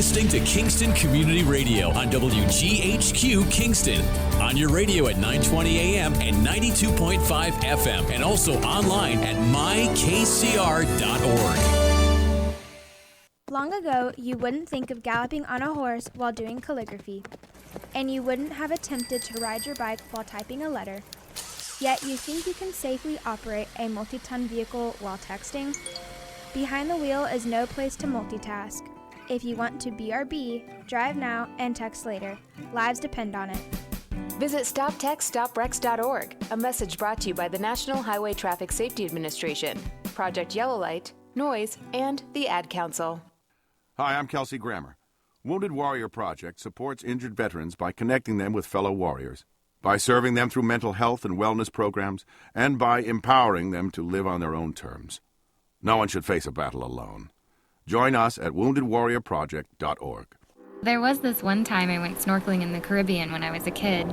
listening to Kingston Community Radio on WGHQ Kingston. On your radio at 920 AM and 92.5 FM, and also online at mykcr.org. Long ago, you wouldn't think of galloping on a horse while doing calligraphy, and you wouldn't have attempted to ride your bike while typing a letter. Yet you think you can safely operate a multi-ton vehicle while texting? Behind the wheel is no place to multitask. If you want to BRB, drive now and text later. Lives depend on it. Visit StopTextStopWrecks.org, a message brought to you by the National Highway Traffic Safety Administration, Project Yellow Light, Noise, and the Ad Council. Hi, I'm Kelsey Grammer. Wounded Warrior Project supports injured veterans by connecting them with fellow warriors, by serving them through mental health and wellness programs, and by empowering them to live on their own terms. No one should face a battle alone. Join us at woundedwarriorproject.org. There was this one time I went snorkeling in the Caribbean when I was a kid.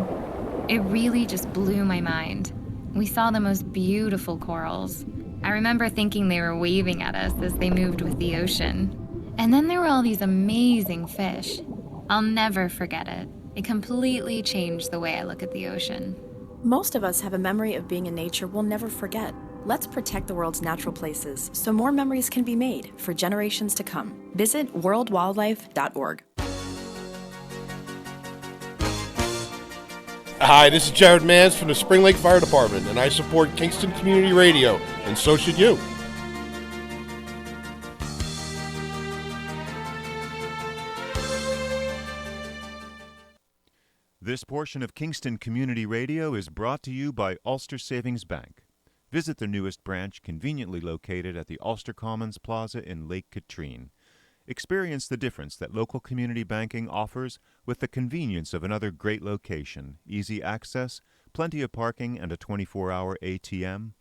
It really just blew my mind. We saw the most beautiful corals. I remember thinking they were waving at us as they moved with the ocean. And then there were all these amazing fish. I'll never forget it. It completely changed the way I look at the ocean. Most of us have a memory of being in nature we'll never forget. Let's protect the world's natural places so more memories can be made for generations to come. Visit worldwildlife.org. Hi, this is Jared Mans from the Spring Lake Fire Department, and I support Kingston Community Radio, and so should you. This portion of Kingston Community Radio is brought to you by Ulster Savings Bank. Visit their newest branch, conveniently located at the Ulster Commons Plaza in Lake Katrine. Experience the difference that local community banking offers with the convenience of another great location, easy access, plenty of parking, and a 24-hour ATM.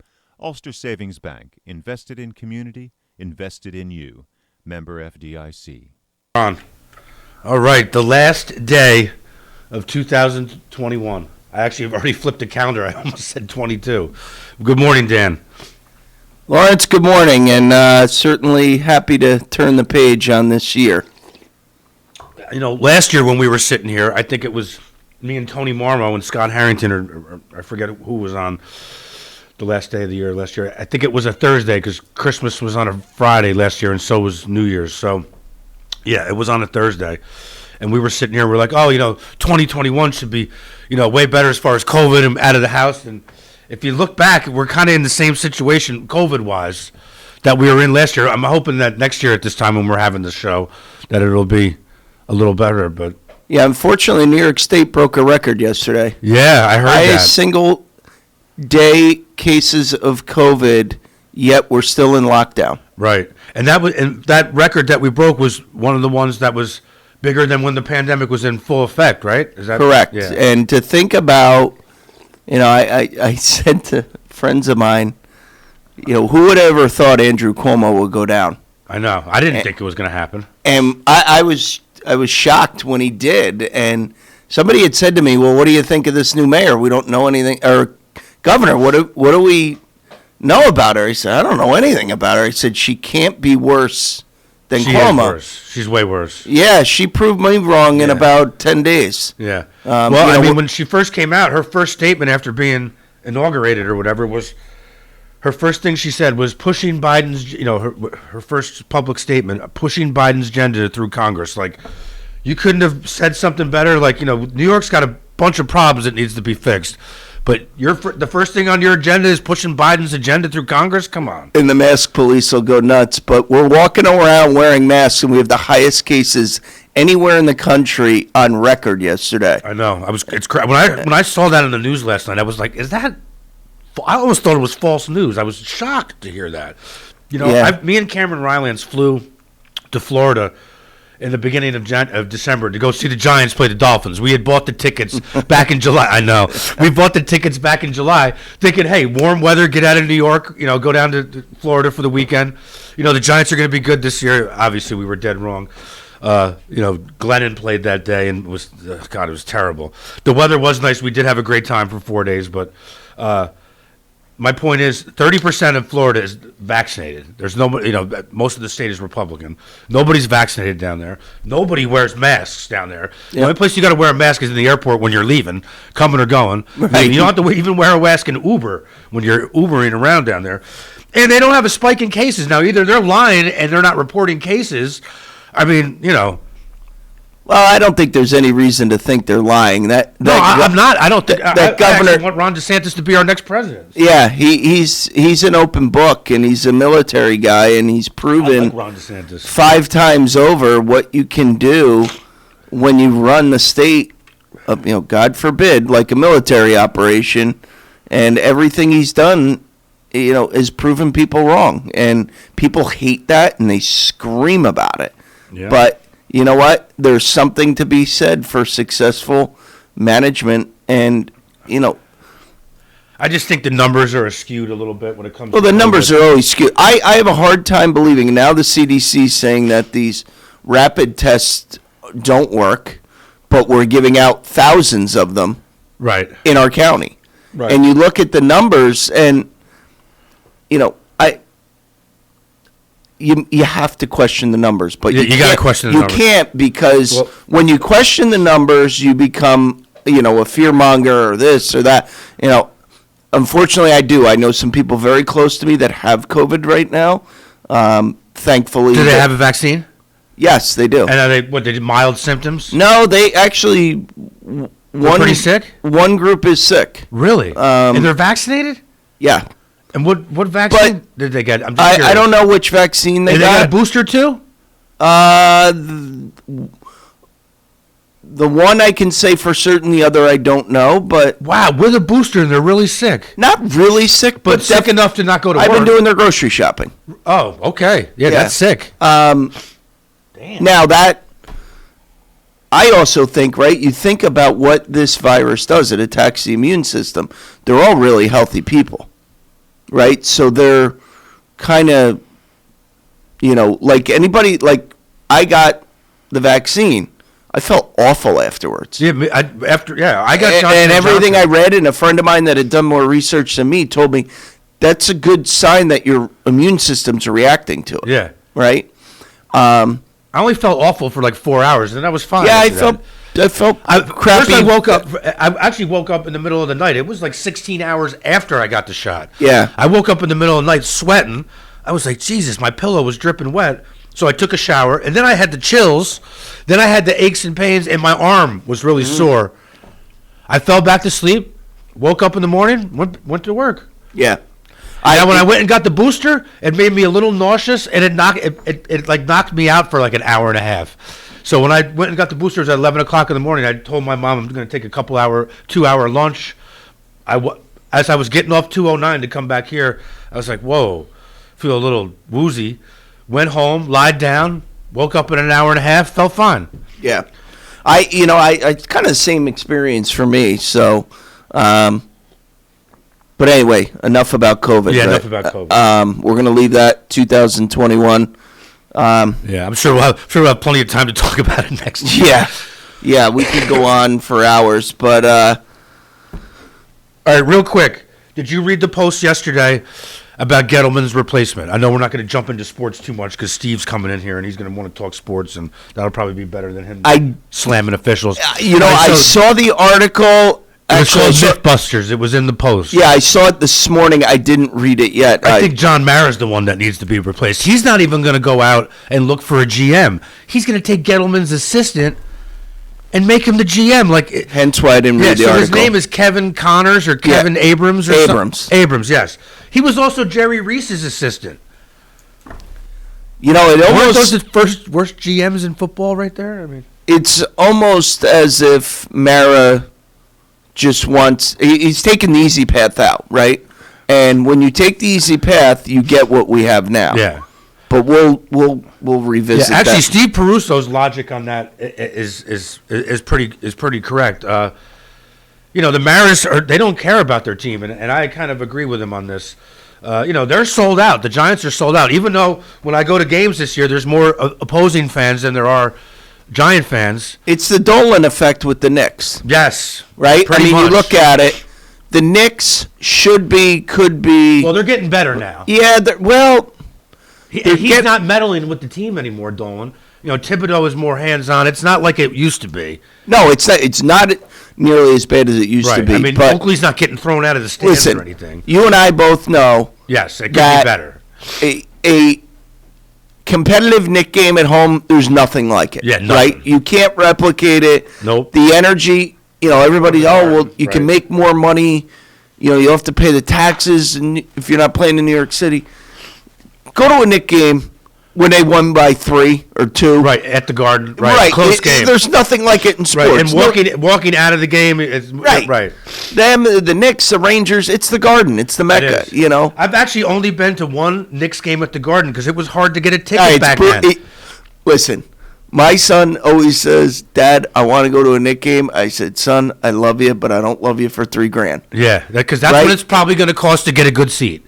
Ulster Savings Bank, invested in community, invested in you. Member FDIC. All right, the last day of 2021. I actually have already flipped the calendar. I almost said 22. Good morning, Dan. Lawrence, good morning, and certainly happy to turn the page on this year. You know, last year when we were sitting here, I think it was me and Tony Marmo and Scott Harrington, or I forget who was on the last day of the year last year. I think it was a Thursday because Christmas was on a Friday last year, and so was New Year's. So, yeah, it was on a Thursday. And we were sitting here, we're like, 2021 should be, way better as far as COVID and out of the house. And if you look back, we're kind of in the same situation, COVID-wise, that we were in last year. I'm hoping that next year at this time when we're having the show, that it'll be a little better. But yeah, unfortunately, New York State broke a record yesterday. Yeah, I heard that. Highest single day cases of COVID, yet we're still in lockdown. Right. And that record that we broke was one of the ones that was bigger than when the pandemic was in full effect, right? Is that correct? Yeah. And to think about, I said to friends of mine, who would have ever thought Andrew Cuomo would go down? I know. I didn't think it was going to happen. And I was shocked when he did. And somebody had said to me, "Well, what do you think of this new mayor? We don't know anything, or governor. What do we know about her?" He said, "I don't know anything about her." He said, "She can't be worse than Cuomo." She's way worse. Yeah, she proved me wrong in about 10 days. Yeah. When she first came out, her first statement after being inaugurated or whatever was, her first thing she said was pushing Biden's, her first public statement, pushing Biden's agenda through Congress. Like, you couldn't have said something better. Like, New York's got a bunch of problems that needs to be fixed. But the first thing on your agenda is pushing Biden's agenda through Congress? Come on. And the mask police will go nuts. But we're walking around wearing masks, and we have the highest cases anywhere in the country on record yesterday. I know. When I saw that in the news last night, I was like, is that... I always thought it was false news. I was shocked to hear that. Me and Cameron Rylance flew to Florida in the beginning of December to go see the Giants play the Dolphins. We had bought the tickets back in July. I know. We bought the tickets back in July thinking, hey, warm weather, get out of New York, go down to Florida for the weekend. The Giants are going to be good this year. Obviously, we were dead wrong. Glennon played that day and it was terrible. The weather was nice. We did have a great time for 4 days, but my point is 30% of Florida is vaccinated. There's nobody, most of the state is Republican. Nobody's vaccinated down there. Nobody wears masks down there. The only place you got to wear a mask is in the airport when you're leaving, coming or going. Right. You don't have to even wear a mask in Uber when you're Ubering around down there. And they don't have a spike in cases. Now, either they're lying and they're not reporting cases. I mean, Well, I don't think there's any reason to think they're lying. I'm not. I don't think that governor. I actually want Ron DeSantis to be our next president. Yeah, he's an open book, and he's a military guy, and he's proven I like Ron DeSantis 5 times over what you can do when you run the state. God forbid, like a military operation, and everything he's done, has proven people wrong, and people hate that, and they scream about it. Yeah. But you know what? There's something to be said for successful management, and I just think the numbers are skewed a little bit when it comes. Well, to the numbers are always skewed. I have a hard time believing now the CDC is saying that these rapid tests don't work, but we're giving out thousands of them right in our county. Right. And you look at the numbers, and You have to question the numbers, but you got to question the numbers. You can't, because when you question the numbers, you become, a fear monger or this or that. Unfortunately, I do. I know some people very close to me that have COVID right now. Thankfully, do they have a vaccine? Yes, they do. And are they did mild symptoms? No, they actually. They're pretty sick. One group is sick. Really? And they're vaccinated? Yeah. And what vaccine did they get? I'm just curious. I don't know which vaccine they got. They got a booster too? The one I can say for certain, the other I don't know. But wow, with a booster and they're really sick. Not really sick, but sick enough to not go to work. I've been doing their grocery shopping. Oh, okay. Yeah, that's sick. Damn. Now that I also think, right, you think about what this virus does. It attacks the immune system. They're all really healthy people. Right, so they're kind of, like anybody. Like I got the vaccine, I felt awful afterwards. Yeah, I got and everything I read, and a friend of mine that had done more research than me told me that's a good sign that your immune system's reacting to it. Yeah, right. I only felt awful for like 4 hours, and I was fine. Yeah, I felt crappy. First, I woke up. I actually woke up in the middle of the night. It was like 16 hours after I got the shot. Yeah. I woke up in the middle of the night sweating. I was like, Jesus, my pillow was dripping wet. So I took a shower, and then I had the chills. Then I had the aches and pains, and my arm was really sore. I fell back to sleep, woke up in the morning, went to work. Yeah. When I went and got the booster, it made me a little nauseous, and it knocked me out for like an hour and a half. So when I went and got the boosters at 11 o'clock in the morning, I told my mom I'm going to take a 2-hour lunch. As I was getting off 209 to come back here, I was like, whoa, feel a little woozy. Went home, lied down, woke up in an hour and a half, felt fine. Yeah. I kind of the same experience for me. So, but anyway, enough about COVID. Yeah, enough about COVID. We're going to leave that 2021. I'm sure we'll have plenty of time to talk about it next year. Yeah, we could go on for hours, but all right, real quick, did you read the post yesterday about Gettleman's replacement? I know we're not going to jump into sports too much because Steve's coming in here and he's going to want to talk sports, and that'll probably be better than him slamming officials. I saw the article. It was called Mythbusters. It was in the post. Yeah, I saw it this morning. I didn't read it yet. I think John Mara's the one that needs to be replaced. He's not even going to go out and look for a GM. He's going to take Gettleman's assistant and make him the GM. Hence why I didn't read the article. His name is Kevin Connors or Kevin Abrams. Abrams, yes. He was also Jerry Reese's assistant. Weren't those the worst GMs in football right there? I mean, it's almost as if Mara just wants, he's taking the easy path out, right? And when you take the easy path, you get what we have now. Yeah. But we'll revisit that. Actually, Steve Peruso's logic on that is pretty correct. The Maras they don't care about their team, and I kind of agree with him on this. They're sold out. The Giants are sold out. Even though when I go to games this year, there's more opposing fans than there are Giant fans. It's the Dolan effect with the Knicks. Yes. Right? Pretty much. You look at it, the Knicks could be. Well, they're getting better now. Yeah, He's not meddling with the team anymore, Dolan. Thibodeau is more hands-on. It's not like it used to be. No, it's not nearly as bad as it used to be. I mean, but Oakley's not getting thrown out of the stands listen, or anything. You and I both know. Yes, it could be better. A competitive Knick game at home, there's nothing like it. Yeah, nothing. Right? You can't replicate it. Nope. The energy, everybody, you can make more money. You have to pay the taxes and if you're not playing in New York City. Go to a Knick game when they won by 3 or 2. Right, at the Garden. Right. Close game. There's nothing like it in sports. Right, and walking out of the game is right. Them, the Knicks, the Rangers, it's the Garden. It's the Mecca, I've actually only been to one Knicks game at the Garden because it was hard to get a ticket back then. Listen, my son always says, Dad, I want to go to a Knick game. I said, son, I love you, but I don't love you for $3,000. Yeah, because that's what it's probably going to cost to get a good seat.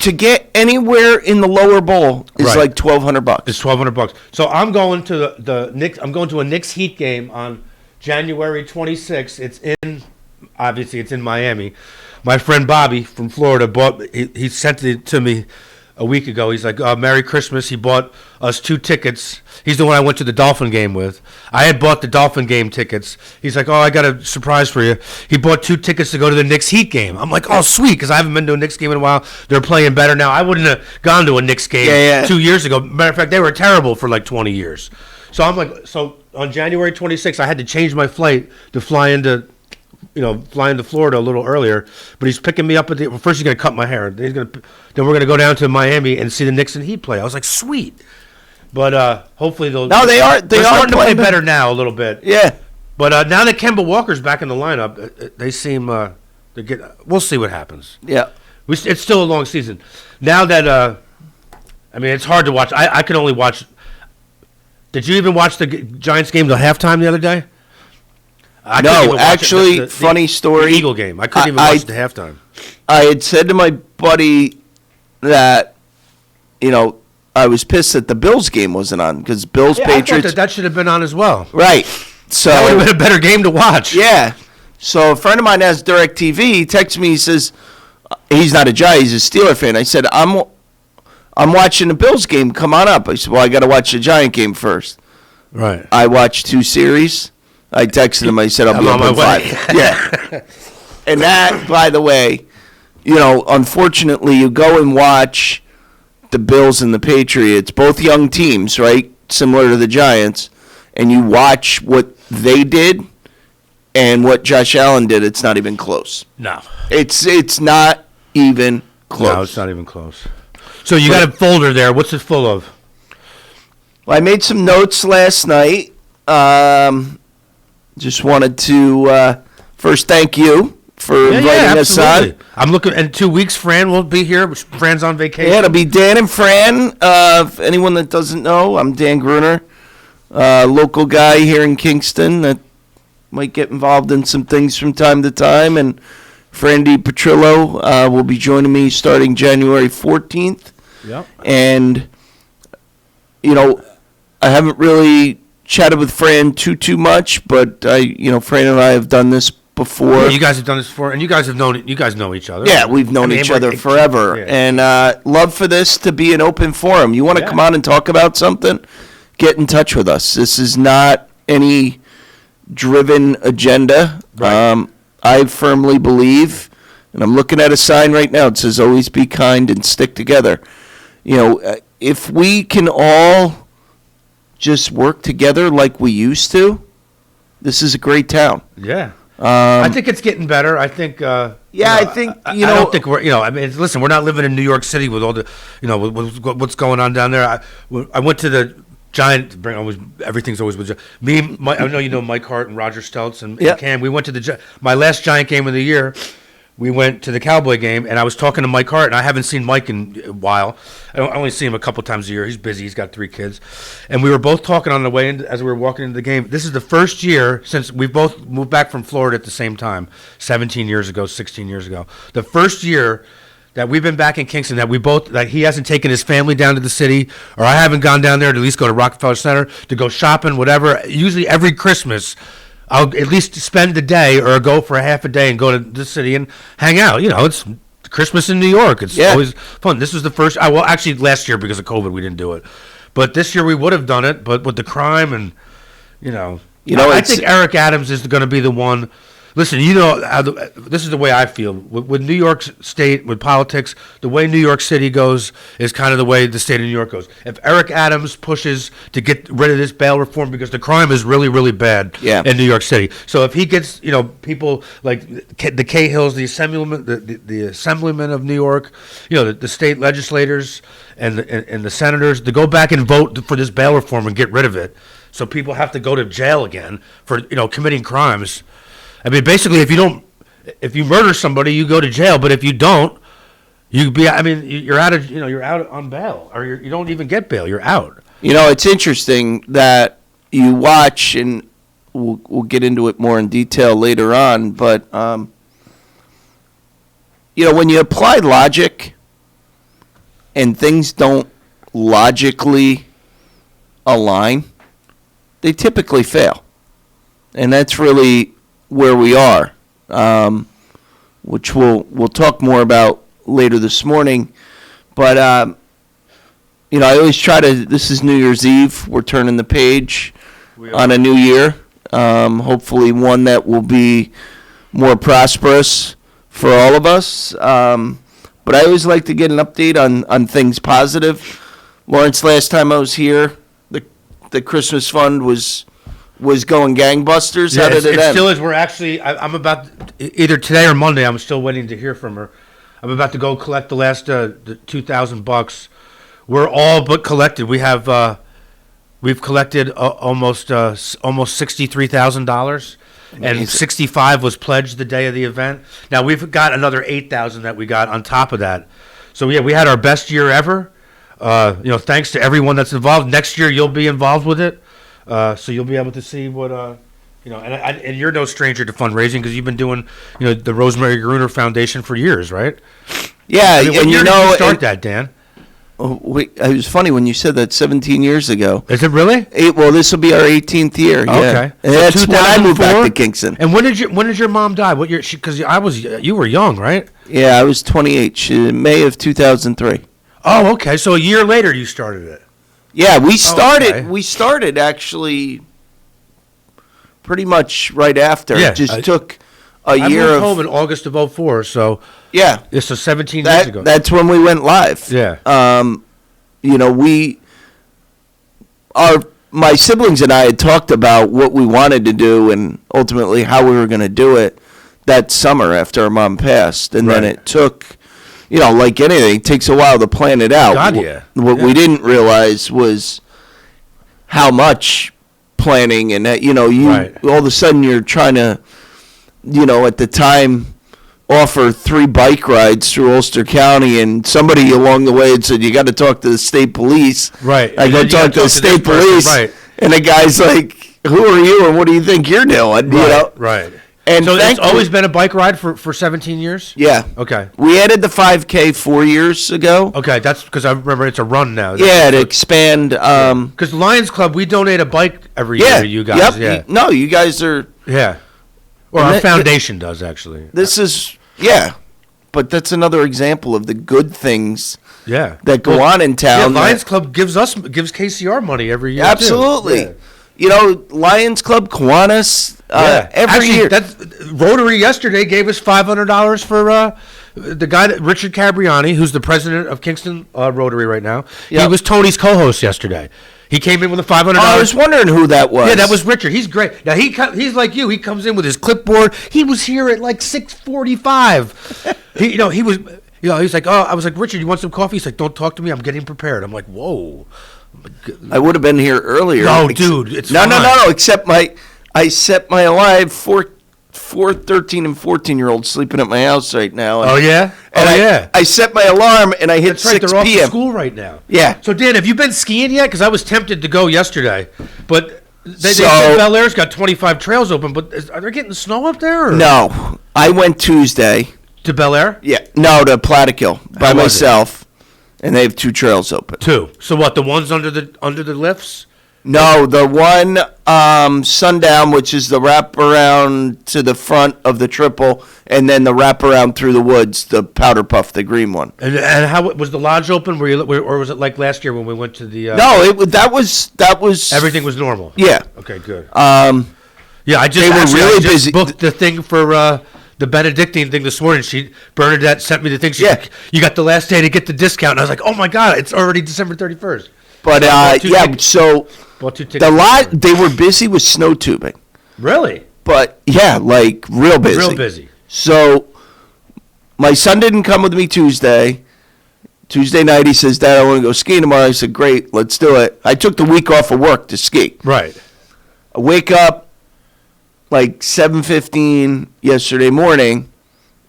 To get anywhere in the lower bowl is like $1,200. It's $1,200. So I'm going to the Knicks. I'm going to a Knicks Heat game on January 26th. It's in Miami. My friend Bobby from Florida he sent it to me a week ago. He's like, Merry Christmas. He bought us 2 tickets. He's the one I went to the Dolphin game with. I had bought the Dolphin game tickets. He's like, I got a surprise for you. He bought 2 tickets to go to the Knicks Heat game. I'm like, sweet, because I haven't been to a Knicks game in a while. They're playing better now. I wouldn't have gone to a Knicks game 2 years ago. Matter of fact, they were terrible for like 20 years. So I'm like, on January 26th, I had to change my flight to fly into Florida a little earlier, but he's picking me up first he's going to cut my hair. Then we're going to go down to Miami and see the Knicks and Heat play. I was like, sweet. But hopefully they're starting to play better now a little bit. Yeah. But now that Kemba Walker's back in the lineup, they seem we'll see what happens. Yeah. It's still a long season. Now that it's hard to watch. I can only watch. Did you even watch the Giants game till halftime the other day? No, actually, funny story. The Eagle game. I couldn't even watch the halftime. I had said to my buddy that, I was pissed that the Bills game wasn't on because Patriots. I thought that should have been on as well. Right. So that would have been a better game to watch. Yeah. So a friend of mine has DirecTV. He texts me. He says he's not a Giant. He's a Steeler fan. I said I'm watching the Bills game. Come on up. I said, well, I got to watch the Giant game first. Right. I watched 2 series. I texted him. I said, I'll be up in 5. Yeah. And that, by the way, unfortunately, you go and watch the Bills and the Patriots, both young teams, right? Similar to the Giants. And you watch what they did and what Josh Allen did. It's not even close. No. It's not even close. No, it's not even close. So you got a folder there. What's it full of? Well, I made some notes last night. Just wanted to first thank you for inviting us on. I'm looking in 2 weeks. Fran will be here. Fran's on vacation. Yeah, it'll be Dan and Fran. Anyone that doesn't know, I'm Dan Gruner, local guy here in Kingston that might get involved in some things from time to time. And Fran Petrillo will be joining me starting January 14th. Yep. And, I haven't really chatted with Fran too much, but Fran and I have done this before. Yeah, you guys have done this before, and you guys know each other. Yeah, we've known each other forever, and love for this to be an open forum. You want to come on and talk about something? Get in touch with us. This is not any driven agenda. Right. I firmly believe, and I'm looking at a sign right now. It says, "Always be kind and stick together." If we can all just work together like we used to, this is a great town. Yeah. I think it's getting better. I think. I think I don't think we're. Listen, we're not living in New York City with all the, with what's going on down there. I went to the Giant. Everything's always with me. I know you know Mike Hart and Roger Stelz and Cam. We went to my last Giant game of the year. We went to the Cowboy game, and I was talking to Mike Hart, and I haven't seen Mike in a while. I only see him a couple times a year. He's busy. He's got 3 kids. And we were both talking on the way in as we were walking into the game. This is the first year since we both moved back from Florida at the same time, 17 years ago, 16 years ago. The first year that we've been back in Kingston that he hasn't taken his family down to the city, or I haven't gone down there to at least go to Rockefeller Center to go shopping, whatever. Usually every Christmas I'll at least spend a day or go for a half a day and go to the city and hang out. You know, it's Christmas in New York. It's always fun. This was the first. Well, actually, last year because of COVID, we didn't do it. But this year we would have done it. But with the crime and I think Eric Adams is going to be the one. Listen, this is the way I feel. With New York State, with politics, the way New York City goes is kind of the way the state of New York goes. If Eric Adams pushes to get rid of this bail reform, because the crime is really, really bad in New York City. So if he gets, people like the Cahills, the Assemblyman of New York, the state legislators and the senators to go back and vote for this bail reform and get rid of it, so people have to go to jail again for committing crimes. I mean, basically, if you murder somebody, you go to jail. But if you don't, you're out you're out on bail, or you don't even get bail. You're out. It's interesting that you watch, and we'll get into it more in detail later on. But when you apply logic, and things don't logically align, they typically fail, and that's really where we are, which we'll talk more about later this morning. But I always try to. This is New Year's Eve. We're turning the page on a new year. Hopefully, one that will be more prosperous for all of us. But I always like to get an update on things positive. Lawrence, last time I was here, the Christmas fund was going gangbusters. How did it end? It still is. We're actually, I'm about, either today or Monday, I'm still waiting to hear from her. I'm about to go collect the last the $2,000. We're all but collected. We have, we've collected almost $63,000, and 65 was pledged the day of the event. Now we've got another 8,000 that we got on top of that. So yeah, we had our best year ever. Thanks to everyone that's involved. Next year you'll be involved with it. So you'll be able to see what, and you're no stranger to fundraising because you've been doing, the Rosemary Gruner Foundation for years, right? Yeah, when did you start that, Dan? It was funny when you said that 17 years ago. Is it really? Well, this will be our 18th year. Okay, and so that's when I moved back to Kingston. And when did your mom die? What year? Because you were young, right? Yeah, I was 28. May of 2003. Oh, okay. So a year later, you started it. Yeah, we started. Okay. We started actually pretty much right after. Yeah, it just took a year. I moved home in August of 2004, so yeah, this is 17 years ago. That's when we went live. Yeah. My siblings and I had talked about what we wanted to do and ultimately how we were going to do it that summer after our mom passed, and then it took. Like anything, it takes a while to plan it out. God, yeah. What we didn't realize was how much planning and that, all of a sudden you're trying to, at the time, offer 3 bike rides through Ulster County, and somebody along the way had said, you got to talk to the state police. Right. I go talk to the state police, and the guy's like, who are you and what do you think you're doing? Right. And so it's always been a bike ride for 17 years? Yeah. Okay. We added the 5K 4 years ago. Okay, that's because I remember it's a run now. Yeah, to expand. Because Lions Club, we donate a bike every year to you guys. Yep. No, you guys are. Yeah. Or our foundation does, actually. This is, but that's another example of the good things that go on in town. Yeah, Lions Club gives KCR money every year. Absolutely. Too. Yeah. Lions Club, Kiwanis, every year. Rotary yesterday gave us $500 for the guy, Richard Cabriani, who's the president of Kingston Rotary right now. Yep. He was Tony's co-host yesterday. He came in with a $500. I was wondering who that was. Yeah, that was Richard. He's great. Now he's like you. He comes in with his clipboard. He was here at like 6:45. He was. He's like, I was like, Richard, you want some coffee? He's like, don't talk to me. I'm getting prepared. I'm like, whoa. I would have been here earlier. No, dude, it's fine. No. Except I set my alive 4 13 and 14-year-olds sleeping at my house right now. And, I set my alarm and I hit 6 They're off p.m. to school right now. Yeah. So Dan, have you been skiing yet? Because I was tempted to go yesterday, but they said Bel Air's got 25 trails open. But are they getting snow up there? Or? No, I went Tuesday to Bel Air. Yeah, no, to Plattekill by myself. And they have 2 trails open. 2. So what? The ones under the lifts? No, the one Sundown, which is the wraparound to the front of the triple, and then the wraparound through the woods, the powder puff, the green one. And how was the lodge open? Or was it like last year when we went to the? No, that was everything was normal. Yeah. Okay, good. Yeah, they were really busy. Booked the thing for the Benedictine thing this morning. Bernadette sent me the thing. She's like, you got the last day to get the discount. And I was like, oh my God, it's already December 31st. But so they were busy with snow tubing. Really? But yeah, like real busy. Real busy. So my son didn't come with me Tuesday. Tuesday night he says, Dad, I want to go skiing tomorrow. I said, great, let's do it. I took the week off of work to ski. Right. I wake up like 7:15 yesterday morning,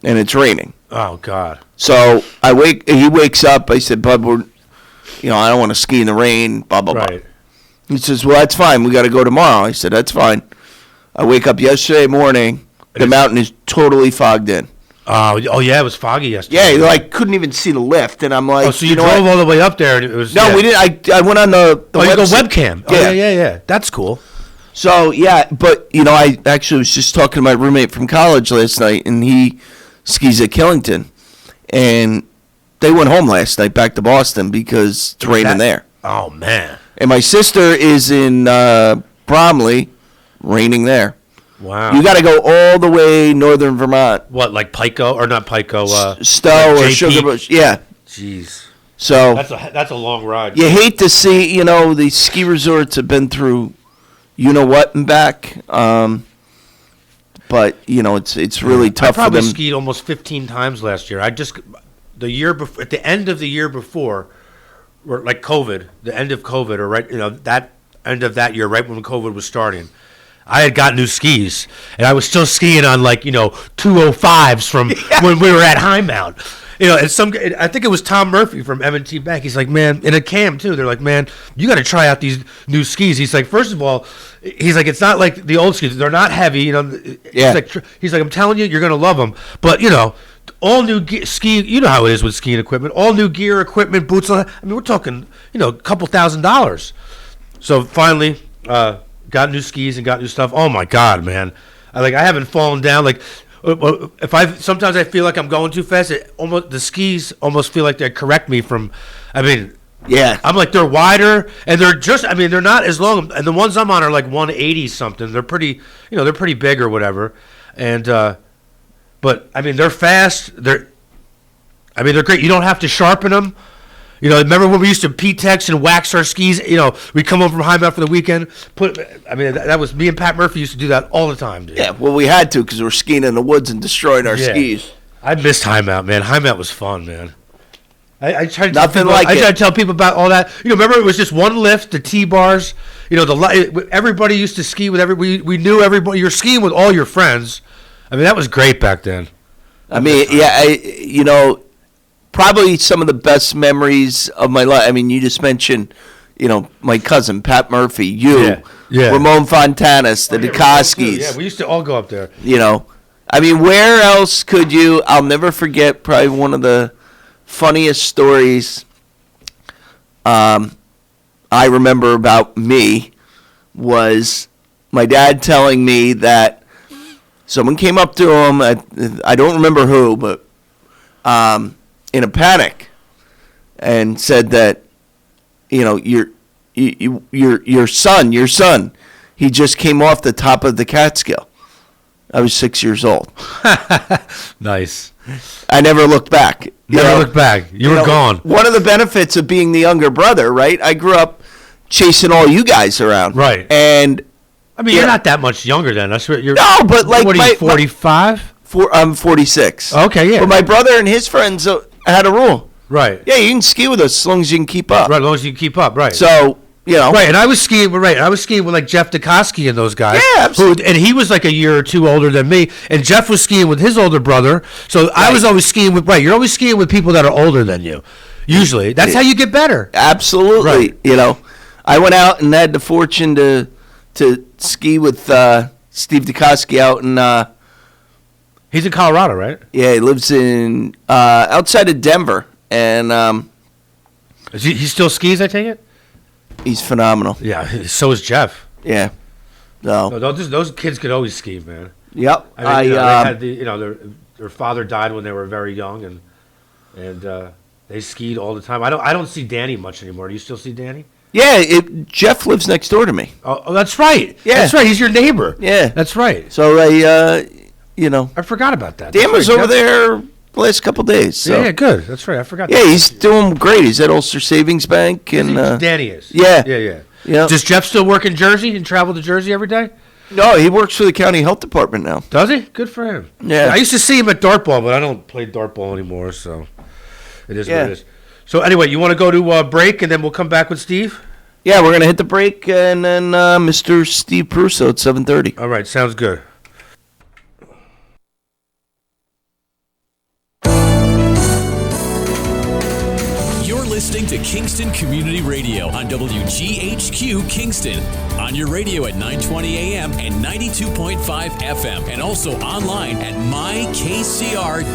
and it's raining. Oh God! So he wakes up. I said, Bub, I don't want to ski in the rain. Blah blah blah. He says, well, that's fine. We got to go tomorrow. I said, that's fine. I wake up yesterday morning. The mountain is totally fogged in. Oh yeah, it was foggy yesterday. Yeah, couldn't even see the lift, and I'm like, so you drove all the way up there, and it was we didn't. I went on the website. You go webcam. Oh yeah. That's cool. So, yeah, but, I actually was just talking to my roommate from college last night, and he skis at Killington. And they went home last night back to Boston because it's raining there. Oh, man. And my sister is in Bromley, raining there. Wow. You got to go all the way northern Vermont. What, like Pico? Or not Pico? Stowe or Sugarbush. Yeah. Jeez. So that's a long ride. You hate to see, the ski resorts have been through what and back, but it's really tough for them. I probably skied almost 15 times last year. The year before, at the end of the year before, or like COVID, the end of COVID, or right, that end of that year, right when COVID was starting, I had got new skis, and I was still skiing on 205s from when we were at High Mount. And I think it was Tom Murphy from M&T Bank. He's like, man, and a Cam too. They're like, man, you got to try out these new skis. He's like, first of all, it's not like the old skis. They're not heavy. Yeah. He's like, I'm telling you, you're gonna love them. But all new ski. You know how it is with skiing equipment. All new gear, equipment, boots. I mean, we're talking, a couple $1,000s. So finally, got new skis and got new stuff. Oh my God, man! I haven't fallen down sometimes I feel like I'm going too fast. The skis almost feel like they correct me from. Yeah. I'm like, they're wider and they're not as long. And the ones I'm on are like 180 something. They're pretty, they're pretty big or whatever. And but they're fast. They're great. You don't have to sharpen them. Remember when we used to P-Tex and wax our skis? We'd come home from High Mount for the weekend. That was me and Pat Murphy used to do that all the time, dude. Yeah, well, we had to because we're skiing in the woods and destroying our skis. I missed High Mount, man. High Mount was fun, man. I tried to tell people about all that. Remember it was just one lift, the T-bars. Everybody used to ski with everybody. We knew everybody. You're skiing with all your friends. That was great back then. Probably some of the best memories of my life. You just mentioned, my cousin, Pat Murphy, Ramon Fontanes, the DeKoskis. Yeah, we used to all go up there. Where else could you? I'll never forget probably one of the funniest stories I remember about me was my dad telling me that someone came up to him, I don't remember who, but in a panic, and said that, your son, he just came off the top of the Catskill. I was 6 years old. Nice. I never looked back. Never looked back. You were gone. One of the benefits of being the younger brother, right? I grew up chasing all you guys around. Right. And you're not that much younger than us. No, but like what are you, 45? I'm 46. Okay, yeah. But my brother and his friends had a rule. Right. Yeah, you can ski with us as long as you can keep up. Right, as long as you can keep up, right. So, Right, and I was skiing with like Jeff DeKoski and those guys. Yeah, absolutely. And he was like a year or two older than me, and Jeff was skiing with his older brother. So I was always skiing you're always skiing with people that are older than you. Usually. That's how you get better. Absolutely. Right. I went out and had the fortune to ski with Steve DeKoski out in he's in Colorado, right? Yeah, he lives in outside of Denver, and he still skis, I take it? He's phenomenal. Yeah, so is Jeff. Yeah. No, those kids could always ski, man. Yep. I mean, they had their father died when they were very young, and they skied all the time. I don't see Danny much anymore. Do you still see Danny? Yeah, Jeff lives next door to me. Oh, that's right. Yeah. That's right. He's your neighbor. Yeah. That's right. So I forgot about that. Dan was over there the last couple days. So. Yeah, good. That's right. I forgot. Yeah, he's doing great. He's at Ulster Savings Bank, and Danny is. Yeah. Does Jeff still work in Jersey and travel to Jersey every day? No, he works for the county health department now. Does he? Good for him. Yeah. I used to see him at dartball, but I don't play dartball anymore, so it is what it is. So anyway, you want to go to break, and then we'll come back with Steve? Yeah, we're going to hit the break, and then Mr. Steve Peruso at 7:30. All right, sounds good. You're listening to Kingston Community Radio on WGHQ Kingston. On your radio at 920 AM and 92.5 FM, and also online at mykcr.org.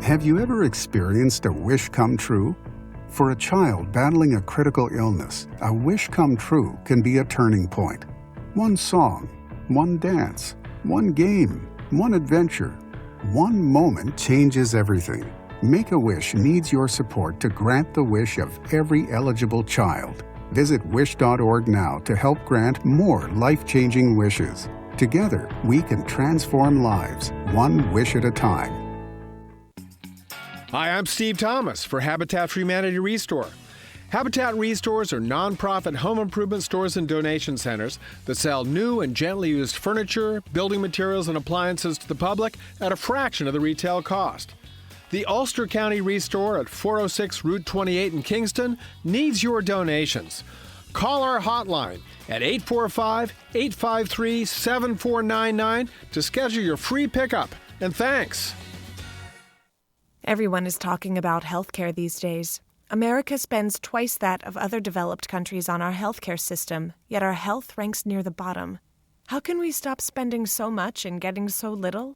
Have you ever experienced a wish come true? For a child battling a critical illness, a wish come true can be a turning point. One song, one dance, one game, one adventure, one moment changes everything. Make-A-Wish needs your support to grant the wish of every eligible child. Visit wish.org now to help grant more life-changing wishes. Together, we can transform lives, one wish at a time. Hi, I'm Steve Thomas for Habitat for Humanity Restore. Habitat Restores are nonprofit home improvement stores and donation centers that sell new and gently used furniture, building materials, and appliances to the public at a fraction of the retail cost. The Ulster County Restore at 406 Route 28 in Kingston needs your donations. Call our hotline at 845-853-7499 to schedule your free pickup. And thanks. Everyone is talking about healthcare these days. America spends twice that of other developed countries on our healthcare system, yet our health ranks near the bottom. How can we stop spending so much and getting so little?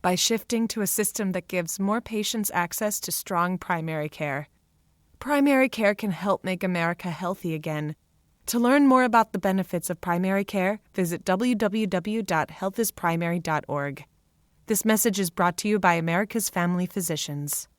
By shifting to a system that gives more patients access to strong primary care. Primary care can help make America healthy again. To learn more about the benefits of primary care, visit www.healthisprimary.org. This message is brought to you by America's Family Physicians.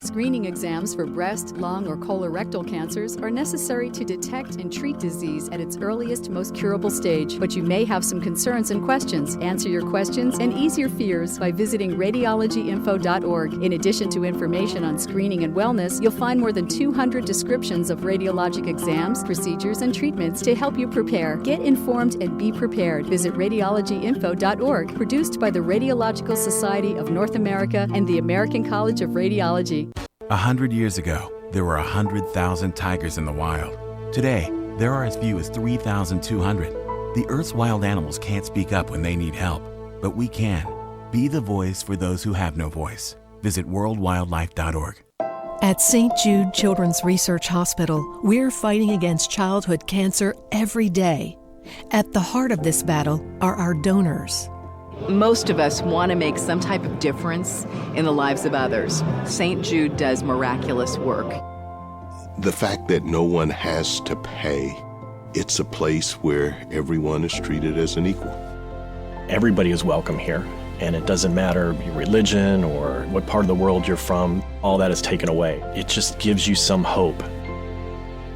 Screening exams for breast, lung, or colorectal cancers are necessary to detect and treat disease at its earliest, most curable stage. But you may have some concerns and questions. Answer your questions and ease your fears by visiting radiologyinfo.org. In addition to information on screening and wellness, you'll find more than 200 descriptions of radiologic exams, procedures, and treatments to help you prepare. Get informed and be prepared. Visit radiologyinfo.org, produced by the Radiological Society of North America and the American College of Radiology. 100 years ago, there were 100,000 tigers in the wild. Today, there are as few as 3,200. The Earth's wild animals can't speak up when they need help, but we can. Be the voice for those who have no voice. Visit worldwildlife.org. At St. Jude Children's Research Hospital, we're fighting against childhood cancer every day. At the heart of this battle are our donors. Most of us want to make some type of difference in the lives of others. St. Jude does miraculous work. The fact that no one has to pay, it's a place where everyone is treated as an equal. Everybody is welcome here, and it doesn't matter your religion or what part of the world you're from. All that is taken away. It just gives you some hope.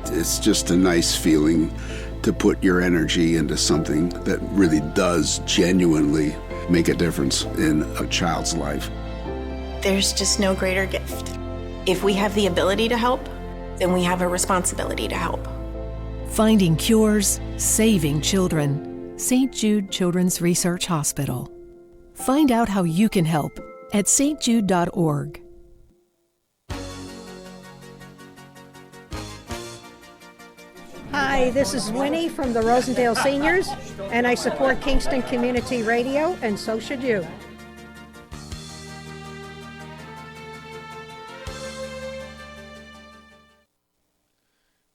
It's just a nice feeling to put your energy into something that really does genuinely make a difference in a child's life. There's just no greater gift. If we have the ability to help, then we have a responsibility to help. Finding cures, saving children. St. Jude Children's Research Hospital. Find out how you can help at stjude.org. Hi, this is Winnie from the Rosendale Seniors, and I support Kingston Community Radio, and so should you.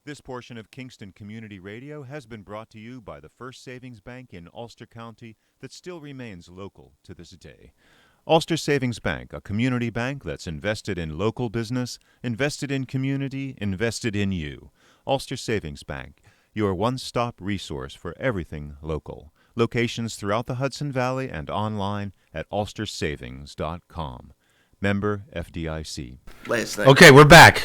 This portion of Kingston Community Radio has been brought to you by the First Savings Bank in Ulster County that still remains local to this day. Ulster Savings Bank, a community bank that's invested in local business, invested in community, invested in you. Ulster Savings Bank, your one-stop resource for everything local. Locations throughout the Hudson Valley and online at ulstersavings.com. Member FDIC. Last night. Okay, we're back.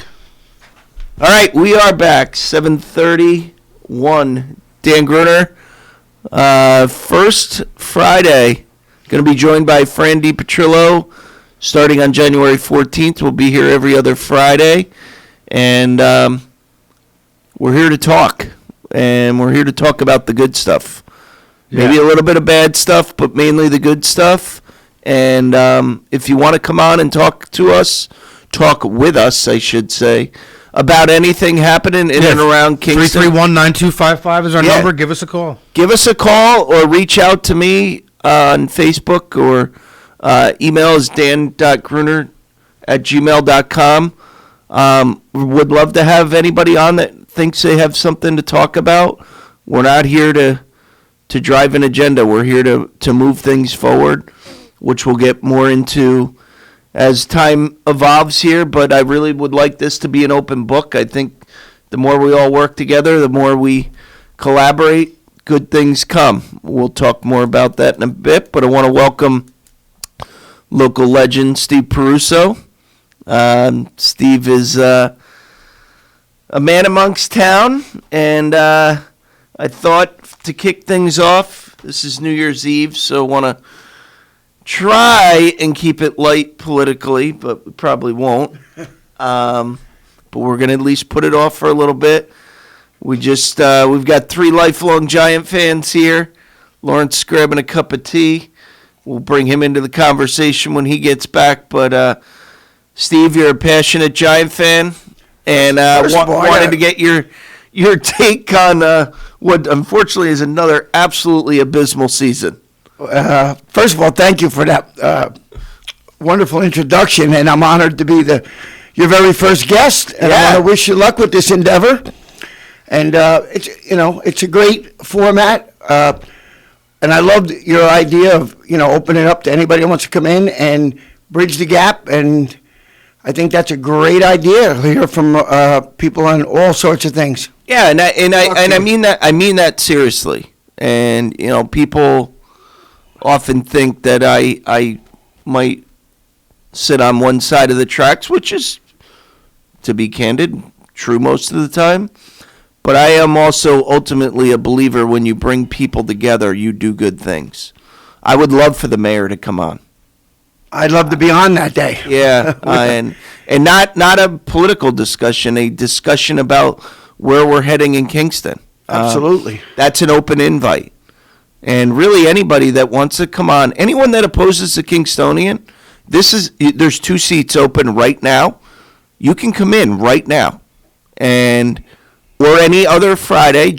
All right, we are back. 7:31. Dan Gruner. First Friday, going to be joined by Fran Petrillo. Starting on January 14th, we'll be here every other Friday, and we're here to talk, and we're here to talk about the good stuff. Maybe a little bit of bad stuff, but mainly the good stuff. And if you want to come on and talk to us, talk with us, I should say, about anything happening in and around Kingston. 331-9255 is our number. Give us a call. Give us a call or reach out to me on Facebook, or email is dan.gruner@gmail.com. Would love to have anybody on that thinks they have something to talk about. We're not here to drive an agenda. We're here to move things forward, which we'll get more into as time evolves here. But I really would like this to be an open book. I think the more we all work together, the more we collaborate, good things come. We'll talk more about that in a bit, but I want to welcome local legend Steve Peruso. Steve is a man amongst town, and I thought to kick things off, this is New Year's Eve, so I want to try and keep it light politically, but we probably won't. But we're going to at least put it off for a little bit. We've got 3 lifelong Giant fans here. Lawrence grabbing a cup of tea. We'll bring him into the conversation when he gets back. But Steve, you're a passionate Giant fan, and wanted to get your take on what unfortunately is another absolutely abysmal season. First of all, thank you for that wonderful introduction, and I'm honored to be your very first guest. And I want to wish you luck with this endeavor. And it's a great format, and I loved your idea of opening it up to anybody who wants to come in and bridge the gap. And I think that's a great idea. To hear from people on all sorts of things. Yeah, and I mean that. I mean that seriously. And people often think that I might sit on one side of the tracks, which is, to be candid, true most of the time. But I am also ultimately a believer when you bring people together, you do good things. I would love for the mayor to come on. I'd love to be on that day. Yeah, and not a political discussion, a discussion about where we're heading in Kingston. Absolutely. That's an open invite. And really anybody that wants to come on, anyone that opposes the Kingstonian, there's 2 seats open right now. You can come in right now. Or any other Friday,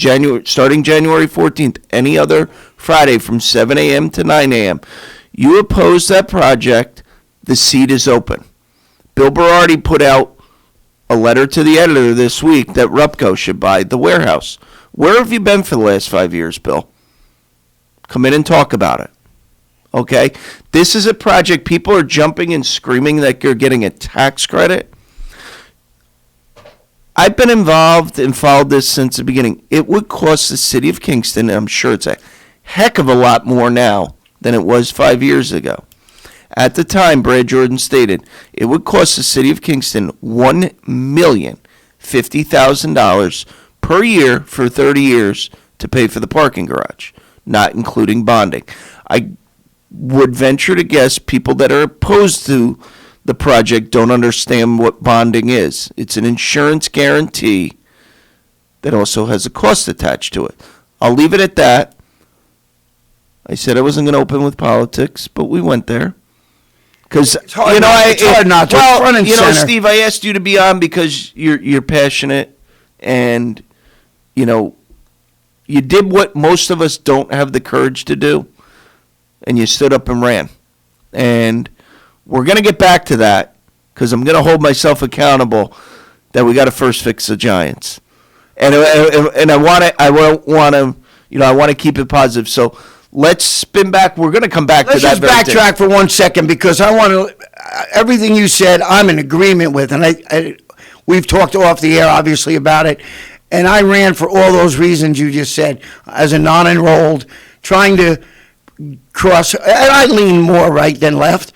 starting January 14th, any other Friday from 7 a.m. to 9 a.m. You oppose that project, the seat is open. Bill Berardi put out a letter to the editor this week that Rupco should buy the warehouse. Where have you been for the last 5 years, Bill? Come in and talk about it. Okay? This is a project, people are jumping and screaming that you're getting a tax credit. I've been involved and followed this since the beginning. It would cost the city of Kingston, and I'm sure it's a heck of a lot more now than it was 5 years ago. At the time, Brad Jordan stated, it would cost the city of Kingston $1,050,000 per year for 30 years to pay for the parking garage, not including bonding. I would venture to guess people that are opposed to the project don't understand what bonding is. It's an insurance guarantee that also has a cost attached to it. I'll leave it at that. I said I wasn't going to open with politics, but we went there. Because it's hard not to. Well, front and center. Steve, I asked you to be on because you're passionate, and you did what most of us don't have the courage to do, and you stood up and ran. And we're going to get back to that because I'm going to hold myself accountable that we got to first fix the Giants, and I want to keep it positive. So let's spin back. We're going to come back to that. Let's just backtrack for 1 second because I want to. Everything you said, I'm in agreement with, and we've talked off the air obviously about it, And I ran for all those reasons you just said, as a non-enrolled, trying to cross, and I lean more right than left.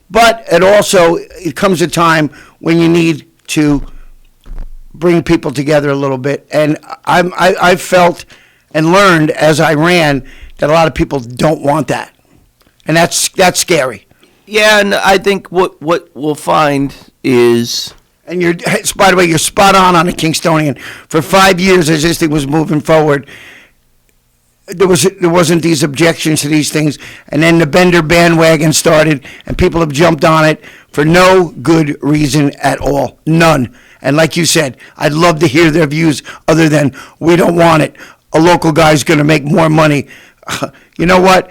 But it comes a time when you need to bring people together a little bit. And I felt and learned as I ran that a lot of people don't want that. And that's scary. Yeah, and I think what we'll find is... And by the way, you're spot on the Kingstonian. For 5 years, as this thing was moving forward, there wasn't these objections to these things, and then the Bender bandwagon started, and people have jumped on it for no good reason at all, none. And like you said, I'd love to hear their views other than we don't want it. A local guy's going to make more money. You know what?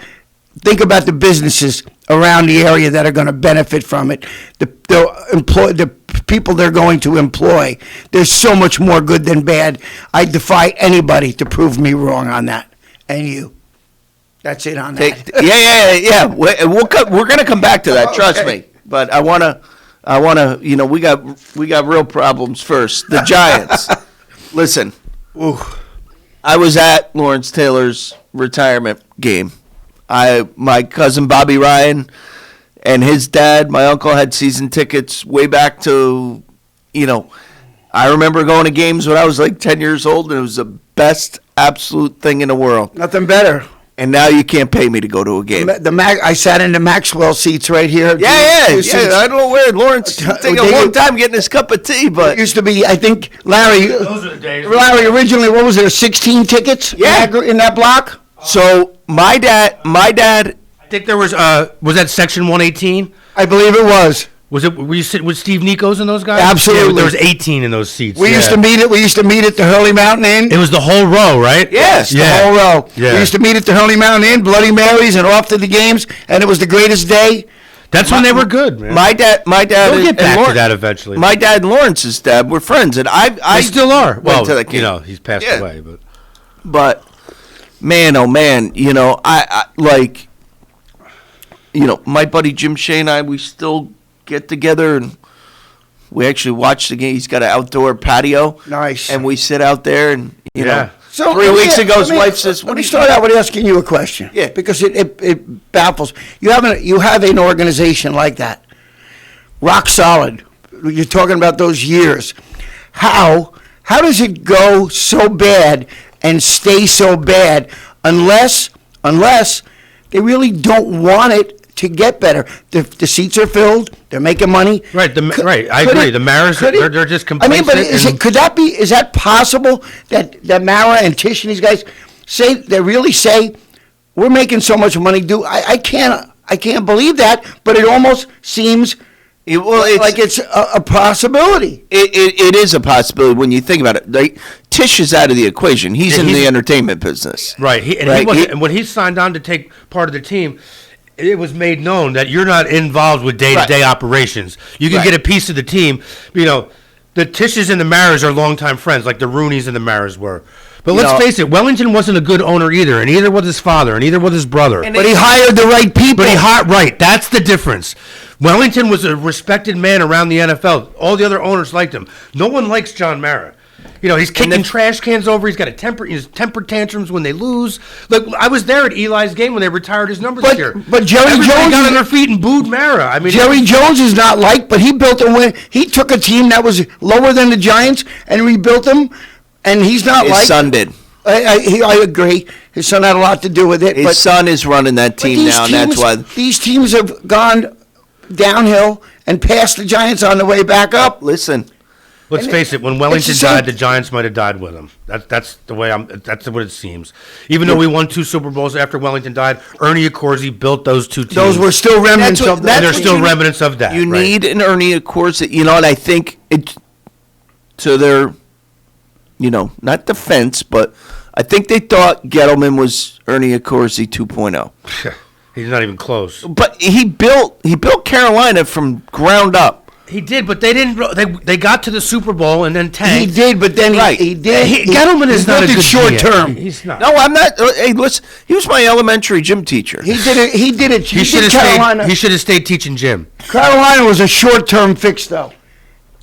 Think about the businesses around the area that are going to benefit from it. The people they're going to employ. There's so much more good than bad. I defy anybody to prove me wrong on that. And you. That's it on that. Yeah. We're going to come back to that. Trust me. But I want to. We got real problems first. The Giants. Listen. Ooh. I was at Lawrence Taylor's retirement game. My cousin Bobby Ryan and his dad, my uncle, had season tickets way back to, I remember going to games when I was like 10 years old, and it was the best absolute thing in the world. Nothing better. And now you can't pay me to go to a game. I sat in the Maxwell seats right here. Yeah. I don't know where Lawrence take a long time getting his cup of tea, but it used to be. I think Larry. Those are the days. Larry, originally, what was there? 16 tickets. In that block. So my dad. I think there was that section 118? I believe it was. Were you sitting with Steve Nikos and those guys? Absolutely. Yeah, there was 18 in those seats. We used to meet at the Hurley Mountain Inn. It was the whole row, right? Yes, the whole row. Yeah. We used to meet at the Hurley Mountain Inn, Bloody Marys, and off to the games, and it was the greatest day. That's when they were good, man. My dad. We'll get back to that eventually. My dad and Lawrence's dad were friends, and I still are. Well, to that game. He's passed away, but man, oh man, I like, my buddy Jim Shea and I, we still get together and we actually watch the game. He's got an outdoor patio. Nice. And we sit out there and, So 3 weeks ago, his wife says, let me start out with asking you a question. Yeah. Because it baffles. You have an organization like that, rock solid. You're talking about those years. How does it go so bad and stay so bad unless they really don't want it to get better? The seats are filled. They're making money. Right. I agree. The Maras, they're just complacent. Is that possible that Mara and Tish and these guys really say we're making so much money? I can't believe that, but it almost seems like it's a possibility. It is a possibility when you think about it. Like, Tish is out of the equation. He's in the entertainment business. Right. And when he signed on to take part of the team, it was made known that you're not involved with day-to-day operations. You can get a piece of the team. The Tishes and the Maras are longtime friends, like the Rooneys and the Maras were. But let's face it, Wellington wasn't a good owner either, and neither was his father, and neither was his brother. But he hired the right people. Right, that's the difference. Wellington was a respected man around the NFL. All the other owners liked him. No one likes John Mara. He's kicking trash cans over. He's got his temper tantrums when they lose. Look, I was there at Eli's game when they retired his number this year. But Jerry Jones got on their feet and booed Mara. Jerry Jones is not liked, but he built a win. He took a team that was lower than the Giants and rebuilt them, and he's not liked. His son did. I agree. His son had a lot to do with it. His son is running that team now, and that's why these teams have gone downhill and passed the Giants on the way back up. Listen. Let's face it. When Wellington died, the Giants might have died with him. That's the way That's what it seems. Even though we won 2 Super Bowls after Wellington died, Ernie Accorsi built those 2 teams. Those were still remnants of that. They're still remnants of that. You need an Ernie Accorsi, and I think to their, not defense, but I think they thought Gettleman was Ernie Accorsi 2.0. He's not even close. But he built Carolina from ground up. He did, but they didn't. They got to the Super Bowl and then tanked. He did, but then he did. Gettleman is not a good short term. He's not. No, I'm not. Hey, listen. He was my elementary gym teacher. He did it. He should have stayed teaching gym. Carolina was a short term fix, though,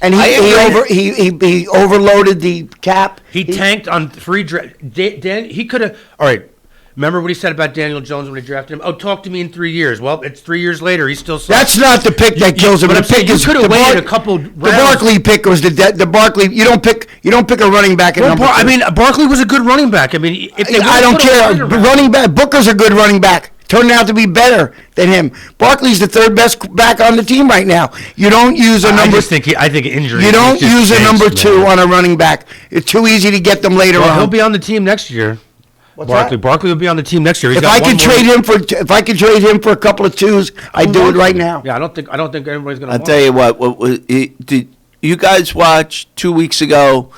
And he overloaded the cap. He tanked on 3 drafts. He could have. All right. Remember what he said about Daniel Jones when he drafted him? Oh, talk to me in 3 years. Well, it's 3 years later. He still sucks. That's not the pick that kills him. But The pick is could have waited a couple. The Barkley pick was the Barkley. You don't pick a running back at number 2. I mean, Barkley was a good running back. I mean, if they I don't care. Running back. Booker's a good running back. Turned out to be better than him. Barkley's the 3rd best back on the team right now. You don't use a number. I think injury. You don't use a number 2 on a running back. It's too easy to get them later on. He'll be on the team next year. Barkley will be on the team next year. If I could trade him for a couple of 2s, I'd do it right now. Yeah, I don't think everybody's going to. I'll tell you what. Did you guys watch 2 weeks ago?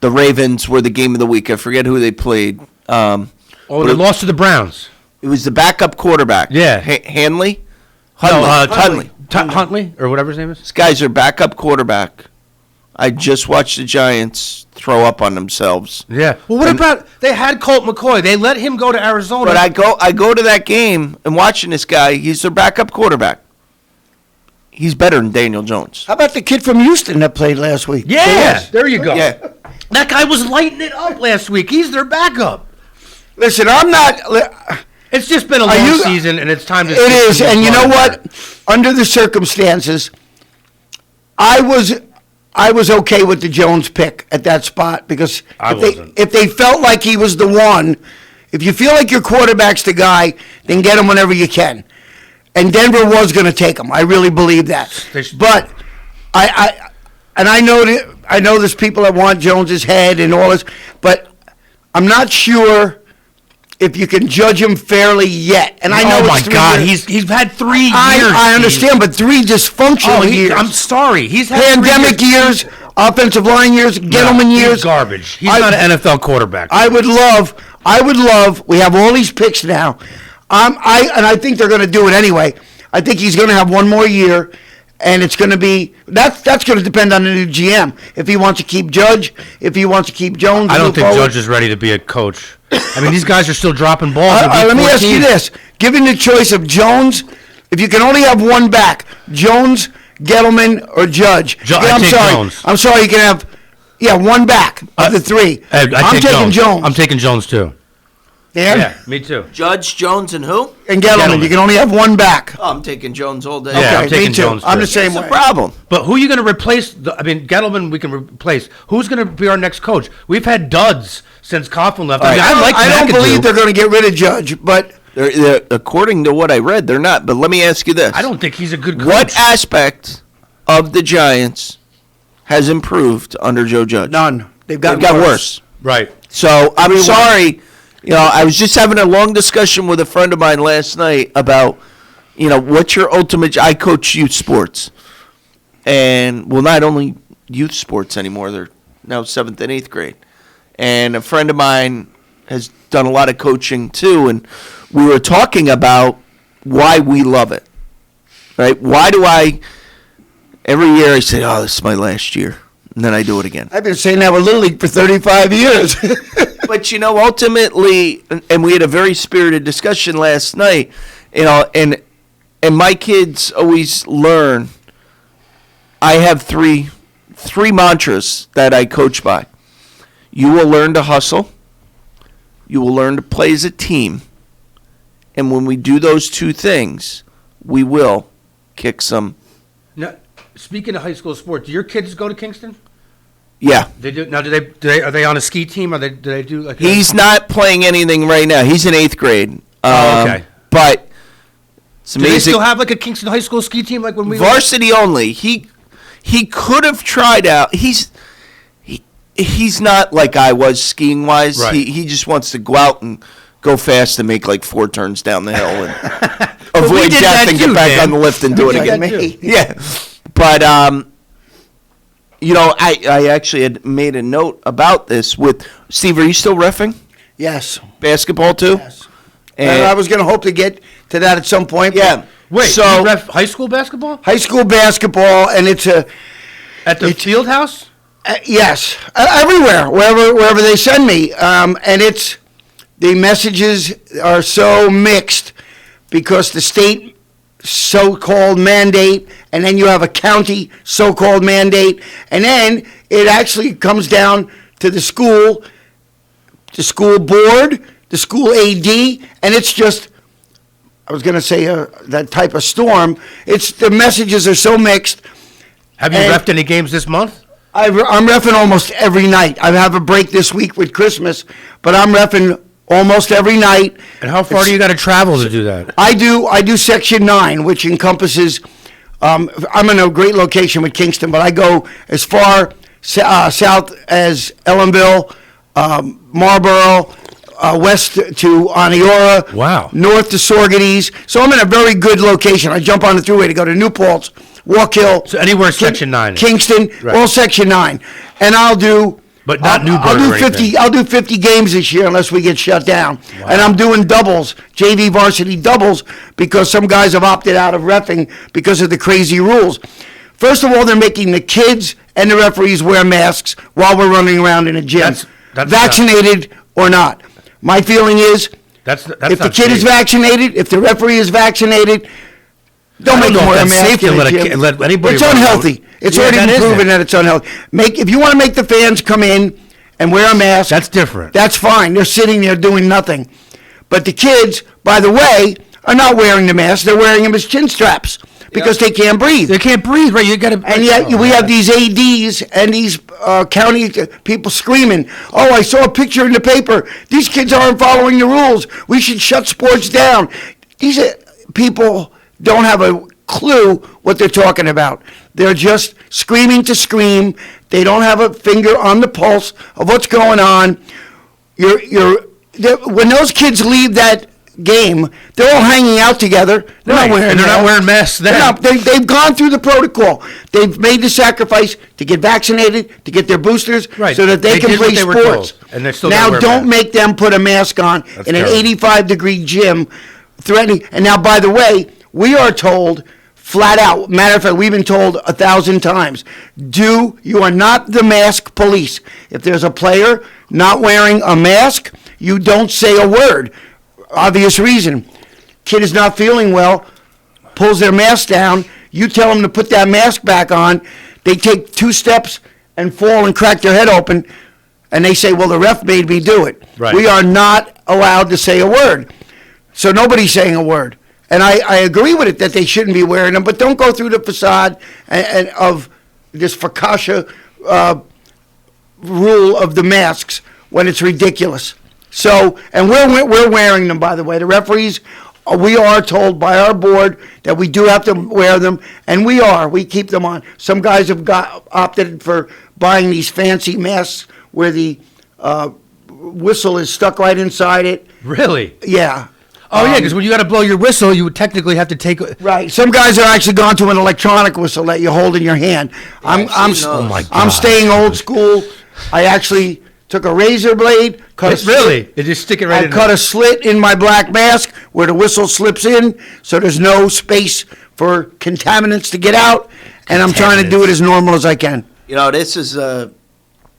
The Ravens were the game of the week. I forget who they played. They lost to the Browns. It was the backup quarterback. Yeah, Hanley. Huntley, or whatever his name is. This guy's their backup quarterback. I just watched the Giants throw up on themselves. Yeah. Well, what about they had Colt McCoy? They let him go to Arizona. But I go to that game and watching this guy. He's their backup quarterback. He's better than Daniel Jones. How about the kid from Houston that played last week? Yeah, there you go. Yeah. That guy was lighting it up last week. He's their backup. Listen, I'm not. It's just been a long season, and it's time to. It is, and you know what? Under the circumstances, I was okay with the Jones pick at that spot because if they felt like he was the one, if you feel like your quarterback's the guy, then get him whenever you can. And Denver was going to take him. I really believe that. But I know there's people that want Jones's head and all this, but I'm not sure if you can judge him fairly yet. And I know my God, he's had 3 years. I understand, but 3 dysfunctional years. I'm sorry. He's had pandemic years, offensive line years, Gettleman years. He's garbage. He's not an NFL quarterback. I would love. We have all these picks now. I think they're going to do it anyway. I think he's going to have 1 more year. And it's going to be that's going to depend on the new GM. If he wants to keep Judge, if he wants to keep Jones. I don't think Judge is ready to be a coach. I mean, these guys are still dropping balls. Let me ask you this: given the choice of Jones, if you can only have 1 back, Jones, Gettleman, or Judge. I'm sorry. You can have 1 back of the 3. I'm taking Jones. I'm taking Jones too. Yeah, me too. Judge, Jones, and who? And Gettleman. You can only have 1 back. Oh, I'm taking Jones all day. Yeah, I'm taking Jones. I'm the same way. What's the problem? But who are you going to replace? Gettleman we can replace. Who's going to be our next coach? We've had duds since Coughlin left. I don't believe they're going to get rid of Judge, but they're, according to what I read, they're not. But let me ask you this. I don't think he's a good coach. What aspect of the Giants has improved under Joe Judge? None. They've got worse. Right. So I'm sorry. I was just having a long discussion with a friend of mine last night about, what's your ultimate. I coach youth sports, and not only youth sports anymore. They're now 7th and 8th grade, and a friend of mine has done a lot of coaching too, and we were talking about why we love it. Right? Why do I? Every year I say, "Oh, this is my last year," and then I do it again. I've been saying that with Little League for 35 years. But, ultimately, and we had a very spirited discussion last night, and my kids always learn. I have three mantras that I coach by. You will learn to hustle. You will learn to play as a team. And when we do those 2 things, we will kick some. Now, speaking of high school sports, do your kids go to Kingston? Yeah. They do. Now, are they on a ski team? Do they do like? He's not playing anything right now. He's in 8th grade. Okay. But it's amazing. Do they still have like a Kingston high school ski team like when we varsity only? He could have tried out. He's not like I was skiing wise. Right. He just wants to go out and go fast and make like 4 turns down the hill and avoid death and get back on the lift and do it again. Yeah. But I actually had made a note about this with Steve. Are you still reffing? Yes. Basketball too? Yes. And I was going to hope to get to that at some point. Yeah. Wait, so you ref high school basketball? High school basketball, and it's at the field house? Yes. Everywhere, wherever they send me. And the messages are so mixed because the state so-called mandate, and then you have a county so-called mandate, and then it actually comes down to the school board, the school AD, and it's just, I was going to say that type of storm. The messages are so mixed. Have you reffed any games this month? I'm reffing almost every night. I have a break this week with Christmas, but I'm reffing almost every night. And how far do you got to travel to do that? I do Section 9, which encompasses, I'm in a great location with Kingston, but I go as far south as Ellenville, Marlboro, west to Oniora. Wow. North to Sorgeties. So I'm in a very good location. I jump on the thruway to go to New Paltz, Walk Hill. So anywhere Section 9. Kingston, Right. all Section 9. And I'll do... But not Newburgh I'll or do 50. anything. I'll do 50 games this year unless we get shut down. And I'm doing doubles, JV varsity doubles, because some guys have opted out of reffing because of the crazy rules. First of all, they're making the kids and the referees wear masks while we're running around in a gym, That's vaccinated or not. My feeling is, That's if the not kid is safe. vaccinated, if the referee is vaccinated, don't I make don't them know wear a if that's mask safe to in the let a gym. kid- let anybody It's run unhealthy. out. It's Yeah, already that been is proven it. that it's unhealthy. If you want to make the fans come in and wear a mask, That's different. that's fine. They're sitting there doing nothing. But the kids, by the way, are not wearing the mask. They're wearing them as chin straps because they can't breathe. They can't breathe, right? You got to. And yet we have these ADs and these county people screaming, "Oh, I saw a picture in the paper. These kids aren't following the rules. We should shut sports down." These people don't have a clue what they're talking about. They're just screaming to scream. They don't have a finger on the pulse of what's going on. When those kids leave that game, they're all hanging out together. They're Right, not wearing and they're not wearing masks then. They've gone through the protocol. They've made the sacrifice to get vaccinated, to get their boosters, Right. so that they They can did what play they were sports. told, and they're still Now, gonna wear don't masks. make them put a mask on That's in an terrible. 85-degree gym, threatening. And now, by the way, we are told flat out, matter of fact, we've been told 1,000 times, you are not the mask police. If there's a player not wearing a mask, you don't say a word. Obvious reason. Kid is not feeling well, pulls their mask down, you tell them to put that mask back on, they take 2 steps and fall and crack their head open, and they say, well, the ref made me do it. Right. We are not allowed to say a word. So nobody's saying a word. And I agree with it that they shouldn't be wearing them, but don't go through the facade and of this fakasha rule of the masks when it's ridiculous. So, and we're wearing them, by the way. The referees, we are told by our board that we do have to wear them, and we keep them on. Some guys have opted for buying these fancy masks where the whistle is stuck right inside it. Really? Yeah. Oh, yeah, because when you got to blow your whistle, you would technically have to take. Right. Some guys have actually gone to an electronic whistle that you hold in your hand. I'm staying old school. I actually took a razor blade, cut a Really? slit. They just stick it right I in cut there. a slit in my black mask where the whistle slips in, so there's no space for contaminants to get out, and I'm trying to do it as normal as I can. You know, this is a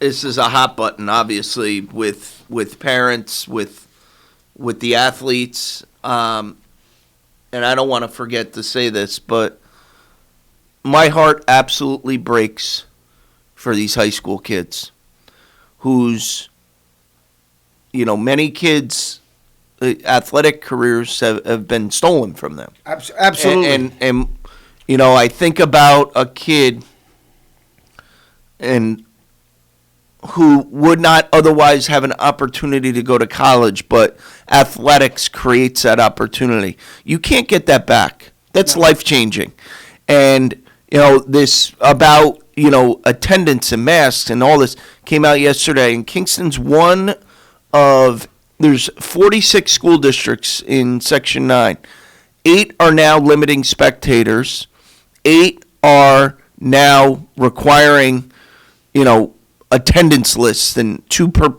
hot button, obviously, with parents, with the athletes, and I don't want to forget to say this, but my heart absolutely breaks for these high school kids whose, many kids' athletic careers have been stolen from them. Absolutely. And I think about a kid and who would not otherwise have an opportunity to go to college, but athletics creates that opportunity. You can't get that back. That's life-changing. And, this about, attendance and masks and all this came out yesterday. And Kingston's one of, there's 46 school districts in Section 9. 8 are now limiting spectators. 8 are now requiring, attendance lists and 2 per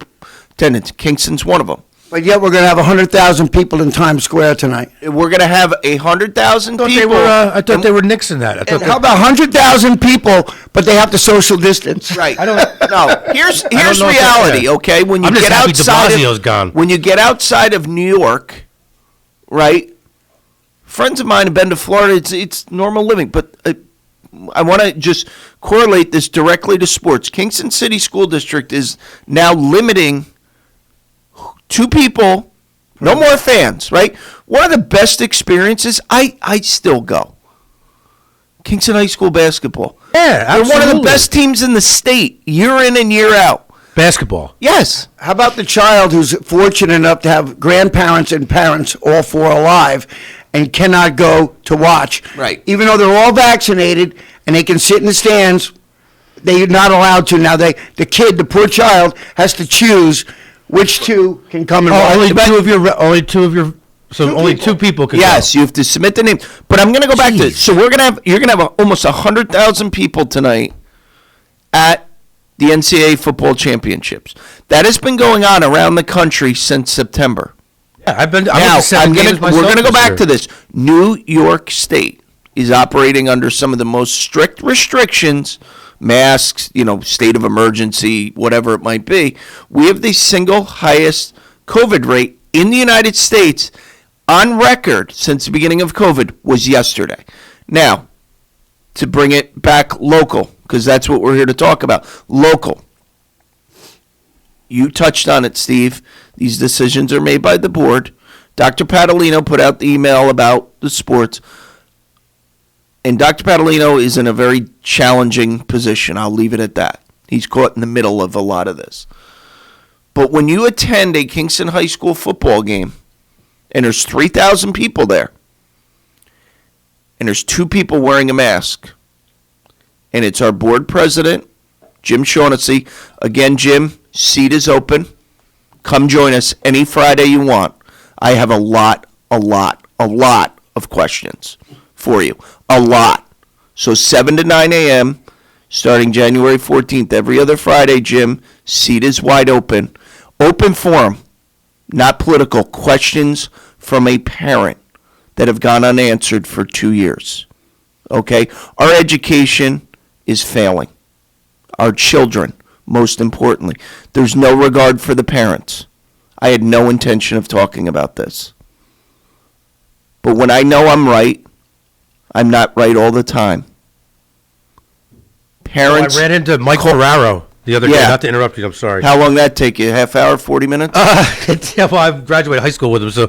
attendance. Kingston's one of them. But yet we're going to have 100,000 people in Times Square tonight. We're going to have 100,000 people. I thought they were nixing that. How about 100,000 people, but they have to social distance? Right. No. Here's know if reality. that's- Okay, when you I'm just get happy de outside Blasio's gone. when you get outside of New York, right? friends of mine have been to Florida. It's normal living. But I want to just correlate this directly to sports. Kingston City School District is now limiting 2 people, no more fans, right? One of the best experiences, I still go. Kingston High School basketball. Yeah, absolutely. They're one of the best teams in the state, year in and year out. Basketball. Yes. How about the child who's fortunate enough to have grandparents and parents, all 4 alive, and cannot go to watch? Right. Even though they're all vaccinated and they can sit in the stands, they're not allowed to. Now, the poor child, has to choose which 2 can come and watch. Only two of your. So only 2 people can. Yes, go. you have to submit the name. But I'm going to go back to it. So you're going to have almost 100,000 people tonight at the NCAA football championships. That has been going on around the country since September. Yeah, I've been. We're going to go back to this. New York State is operating under some of the most strict restrictions, masks, state of emergency, whatever it might be. We have the single highest COVID rate in the United States on record since the beginning of COVID was yesterday. Now, to bring it back local, because that's what we're here to talk about. Local. You touched on it, Steve. These decisions are made by the board. Dr. Padalino put out the email about the sports. And Dr. Padalino is in a very challenging position. I'll leave it at that. He's caught in the middle of a lot of this. But when you attend a Kingston High School football game, and there's 3,000 people there, and there's 2 people wearing a mask, and it's our board president, Jim Shaughnessy. Again, Jim, seat is open. Come join us any Friday you want. I have a lot of questions for you. A lot. So 7 to 9 a.m., starting January 14th, every other Friday, Jim, seat is wide open. Open forum, not political. Questions from a parent that have gone unanswered for 2 years. Okay? Our education is failing. Our children, most importantly. There's no regard for the parents. I had no intention of talking about this. But when I know I'm right, I'm not right all the time. Parents. I ran into Mike Ferraro the other day. Not to interrupt you, I'm sorry. How long did that take you? Half hour, 40 minutes? Yeah, well, I graduated high school with him,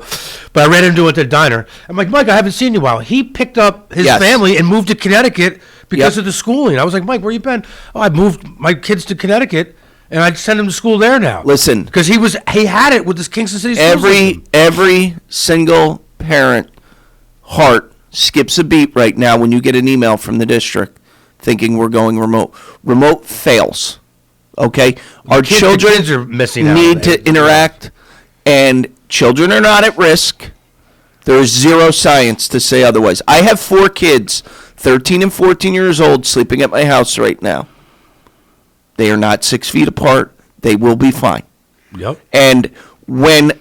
but I ran into him at the diner. I'm like, Mike, I haven't seen you in a while. He picked up his family and moved to Connecticut because of the schooling. I was like, Mike, where you been? Oh, I moved my kids to Connecticut, and I send them to school there now. Listen. Because he had it with this Kingston City school system. Every single parent heart skips a beat right now when you get an email from the district thinking we're going remote. Remote fails. Okay? Our children are missing out, need to interact, and children are not at risk. There is zero science to say otherwise. I have 4 kids, 13 and 14 years old, sleeping at my house right now. They are not 6 feet apart. They will be fine. Yep. And when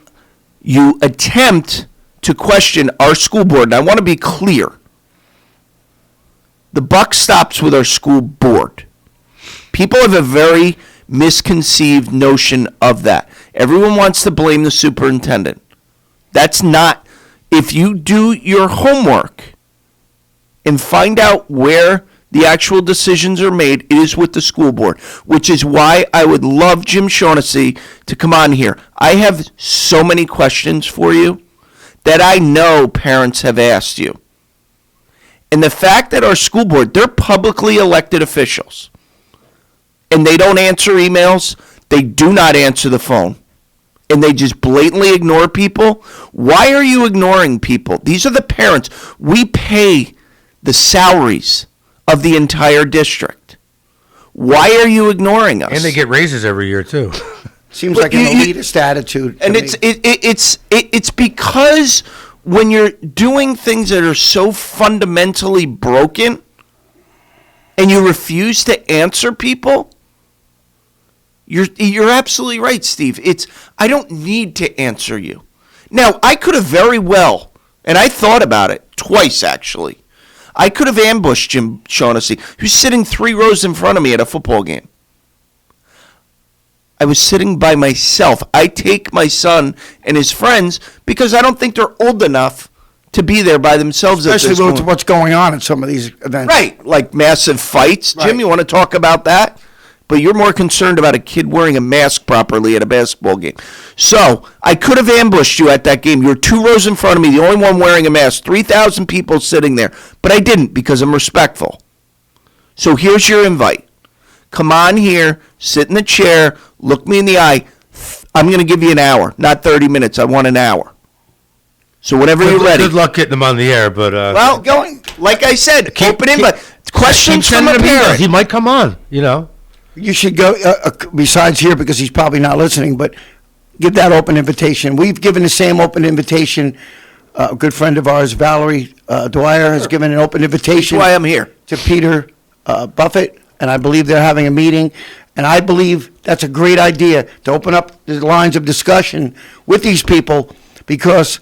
you attempt to question our school board, and I want to be clear, the buck stops with our school board. People have a very misconceived notion of that. Everyone wants to blame the superintendent. That's not. If you do your homework and find out where the actual decisions are made, it is with the school board, which is why I would love Jim Shaughnessy to come on here. I have so many questions for you that I know parents have asked you. And the fact that our school board, they're publicly elected officials, and they don't answer emails, they do not answer the phone, and they just blatantly ignore people. Why are you ignoring people? These are the parents. We pay the salaries of the entire district. Why are you ignoring us? And they get raises every year, too. Seems like an elitist attitude. And it's because when you're doing things that are so fundamentally broken and you refuse to answer people, you're absolutely right, Steve. I don't need to answer you. Now, I could have very well, and I thought about it twice, actually. I could have ambushed Jim Shaughnessy, who's sitting 3 rows in front of me at a football game. I was sitting by myself. I take my son and his friends because I don't think they're old enough to be there by themselves. Especially with what's going on at some of these events. Right, like massive fights. Right. Jim, you want to talk about that? But you're more concerned about a kid wearing a mask properly at a basketball game. So I could have ambushed you at that game. You're 2 rows in front of me, the only one wearing a mask, 3,000 people sitting there. But I didn't because I'm respectful. So here's your invite. Come on here, sit in the chair, look me in the eye. I'm going to give you an hour, not 30 minutes. I want an hour. So whenever you're ready. Good luck getting them on the air, but... well, going, like I said, open invite. Questions from a parent. He might come on, you know. You should go, besides here, because he's probably not listening, but give that open invitation. We've given the same open invitation. A good friend of ours, Valerie Dwyer, has given an open invitation. That's why I'm here. To Peter Buffett, and I believe they're having a meeting. And I believe that's a great idea, to open up the lines of discussion with these people, because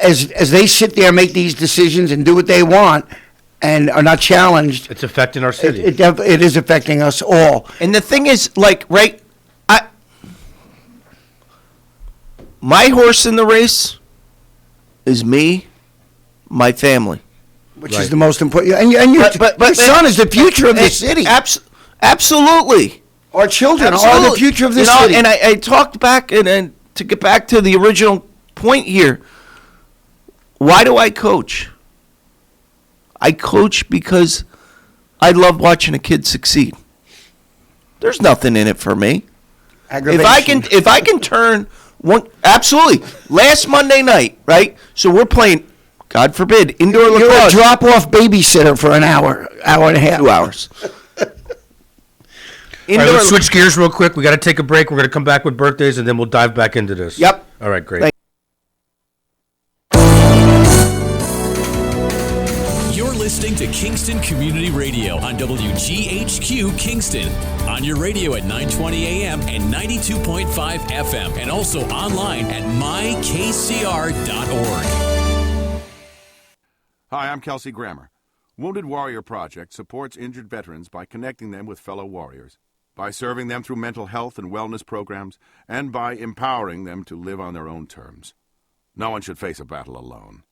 as they sit there and make these decisions and do what they want and are not challenged, it's affecting our city. It is affecting us all. And the thing is, like, right, my horse in the race is me, my family. Which is the most important. And your son is the future of the city. Absolutely. Our children are the future of the city. And I talked back, and to get back to the original point here, why do I coach? I coach because I love watching a kid succeed. There's nothing in it for me. If I can turn one, absolutely. Last Monday night, right? So we're playing, God forbid, indoor lacrosse. You're a drop-off babysitter for an hour and a half. 2 hours. All right, let's switch gears real quick. We got to take a break. We're going to come back with birthdays, and then we'll dive back into this. Yep. All right, great. You're listening to Kingston Community Radio on WGHQ Kingston. On your radio at 920 AM and 92.5 FM, and also online at mykcr.org. Hi, I'm Kelsey Grammer. Wounded Warrior Project supports injured veterans by connecting them with fellow warriors, by serving them through mental health and wellness programs, and by empowering them to live on their own terms. No one should face a battle alone.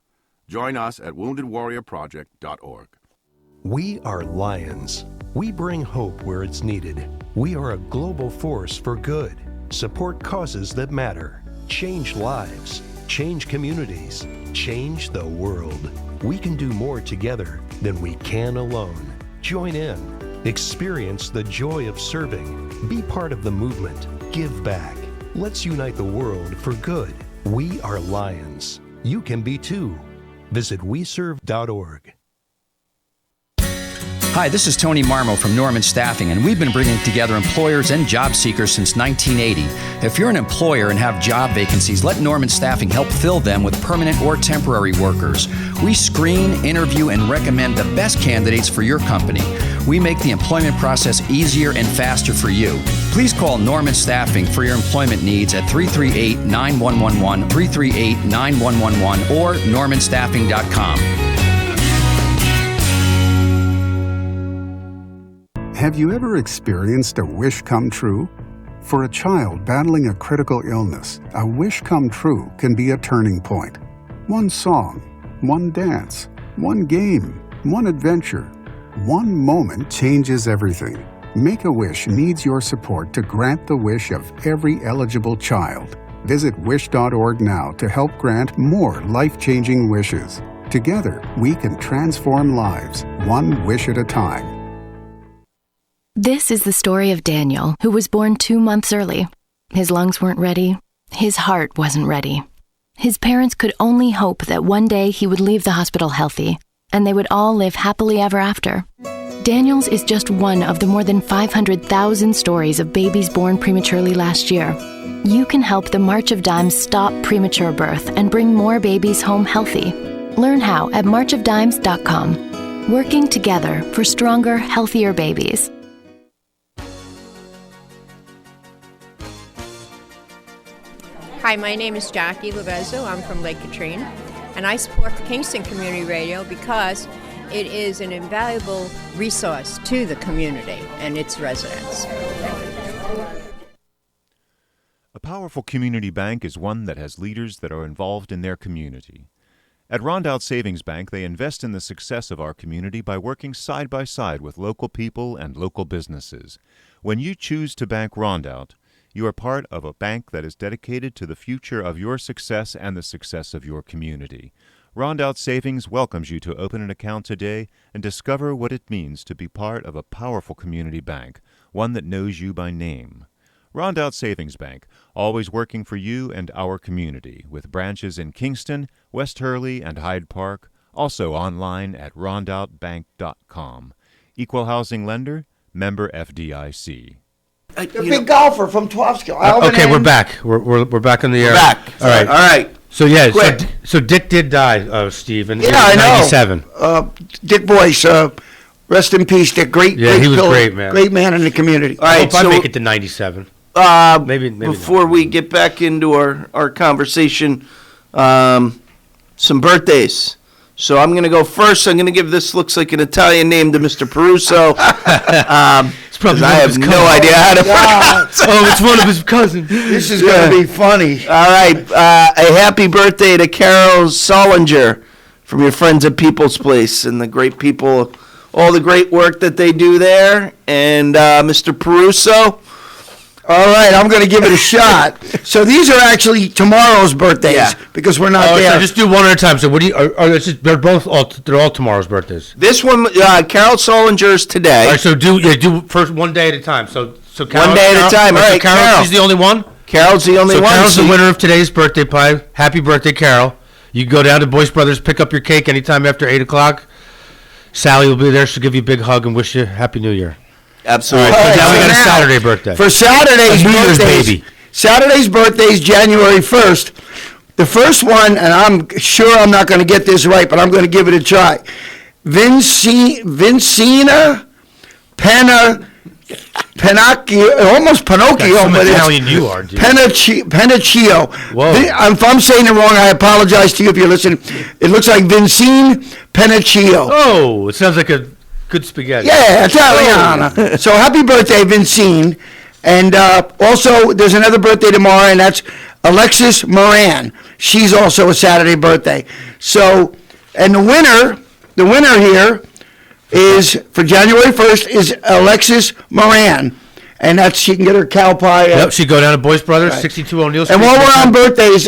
Join us at woundedwarriorproject.org. We are Lions. We bring hope where it's needed. We are a global force for good. Support causes that matter. Change lives. Change communities. Change the world. We can do more together than we can alone. Join in. Experience the joy of serving. Be part of the movement. Give back. Let's unite the world for good. We are Lions. You can be too. Visit weserve.org. Hi, this is Tony Marmo from Norman Staffing, and we've been bringing together employers and job seekers since 1980. If you're an employer and have job vacancies, let Norman Staffing help fill them with permanent or temporary workers. We screen, interview, and recommend the best candidates for your company. We make the employment process easier and faster for you. Please call Norman Staffing for your employment needs at 338-9111, 338-9111, or normanstaffing.com. Have you ever experienced a wish come true? For a child battling a critical illness, a wish come true can be a turning point. One song, one dance, one game, one adventure, one moment changes everything. Make-A-Wish needs your support to grant the wish of every eligible child. Visit wish.org now to help grant more life-changing wishes. Together, we can transform lives, one wish at a time. This is the story of Daniel, who was born 2 months early. His lungs weren't ready. His heart wasn't ready. His parents could only hope that one day he would leave the hospital healthy, and they would all live happily ever after. Daniel's is just one of the more than 500,000 stories of babies born prematurely last year. You can help the March of Dimes stop premature birth and bring more babies home healthy. Learn how at marchofdimes.com. Working together for stronger, healthier babies. Hi, my name is Jackie Levezzo. I'm from Lake Katrine, and I support Kingston Community Radio because it is an invaluable resource to the community and its residents. A powerful community bank is one that has leaders that are involved in their community. At Rondout Savings Bank, they invest in the success of our community by working side by side with local people and local businesses. When you choose to bank Rondout, you are part of a bank that is dedicated to the future of your success and the success of your community. Rondout Savings welcomes you to open an account today and discover what it means to be part of a powerful community bank, one that knows you by name. Rondout Savings Bank, always working for you and our community, with branches in Kingston, West Hurley, and Hyde Park, also online at rondoutbank.com. Equal housing lender, member FDIC. The big golfer from Twofskill. Okay, we're back. We're back in the air. Back. All right. All right. So yeah, Quick. so Dick did die, Steve, in I know. 97. Dick Boyce, rest in peace, Dick. Great he was pillar, great, man. Great man in the community. All I right, hope so I make it to 97. Maybe before we get back into our conversation, some birthdays. So I'm going to go first. I'm going to give this looks like an Italian name to Mr. Peruso. It's probably I have no idea how to pronounce it. Oh, it's one of his cousins. This is going to be funny. All right. A happy birthday to Carol Solinger from your friends at People's Place and the great people, all the great work that they do there. And Mr. Peruso. All right, I'm going to give it a shot. So these are actually tomorrow's birthdays because we're not there. So just do one at a time. So what do you? They're all tomorrow's birthdays. This one, Carol Solinger's today. All right, so do first one day at a time. So Carol, one day at a time. All right, Carol, she's the only one. Carol's the only one. Carol's the winner of today's birthday pie. Happy birthday, Carol! You can go down to Boyce Brothers, pick up your cake anytime after 8:00. Sally will be there. She'll give you a big hug and wish you Happy New Year. Absolutely. All right, so now we got a Saturday birthday. For Saturday's New Year's birthdays, baby. Saturday's birthday is January 1st. The first one, and I'm sure I'm not going to get this right, but I'm going to give it a try. Vincina Pinocchio, almost Pinocchio, That's some but Italian it's you are, dude. Pinocchio. Whoa. If I'm saying it wrong, I apologize to you if you're listening. It looks like Vincine Pinocchio. Oh, it sounds like a good spaghetti. Yeah, Italiana. So happy birthday, Vincine. And also, there's another birthday tomorrow, and that's Alexis Moran. She's also a Saturday birthday. So, and the winner here is, for January 1st, is Alexis Moran. And that's, she can get her cow pie. Yep, she go down to Boyce Brothers, 62 O'Neill Street. And while we're on birthdays,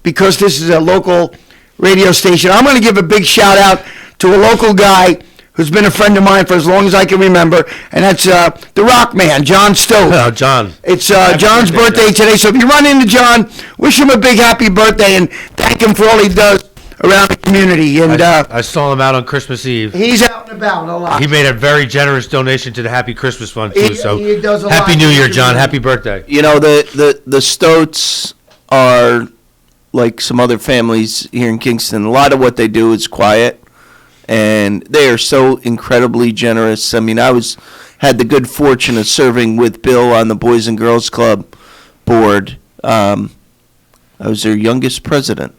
because this is a local radio station, I'm going to give a big shout out to a local guy who's been a friend of mine for as long as I can remember, and that's the rock man, John Stowe. Oh, John. It's John's birthday today, so if you run into John, wish him a big happy birthday and thank him for all he does around the community. And I saw him out on Christmas Eve. he's out and about a lot. He made a very generous donation to the Happy Christmas Fund, too. So he does a Happy lot. New Year, John. Happy birthday. You know, the Stoats are like some other families here in Kingston. A lot of what they do is quiet, and they are so incredibly generous. I mean, had the good fortune of serving with Bill on the Boys and Girls Club board. I was their youngest president,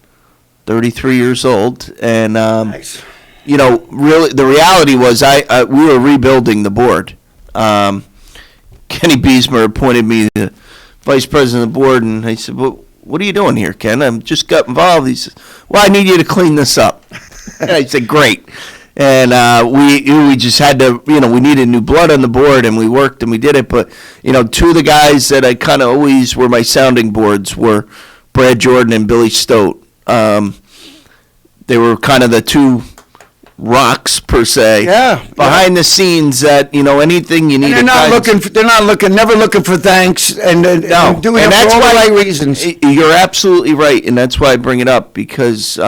33 years old, and Nice. you know, really, the reality was we were rebuilding the board. Kenny Beesmer appointed me the vice president of the board, and I said, well, what are you doing here, Ken? I just got involved. He said, well, I need you to clean this up. And I said, great. And we just had to, you know, we needed new blood on the board, and we worked and we did it. But, you know, two of the guys that I kind of always were my sounding boards were Brad Jordan and Billy Stoat. They were kind of the two rocks per se. Behind the scenes, that, you know, anything you need. And never looking for thanks, and doing it for all the right reasons. You're absolutely right, and that's why I bring it up, because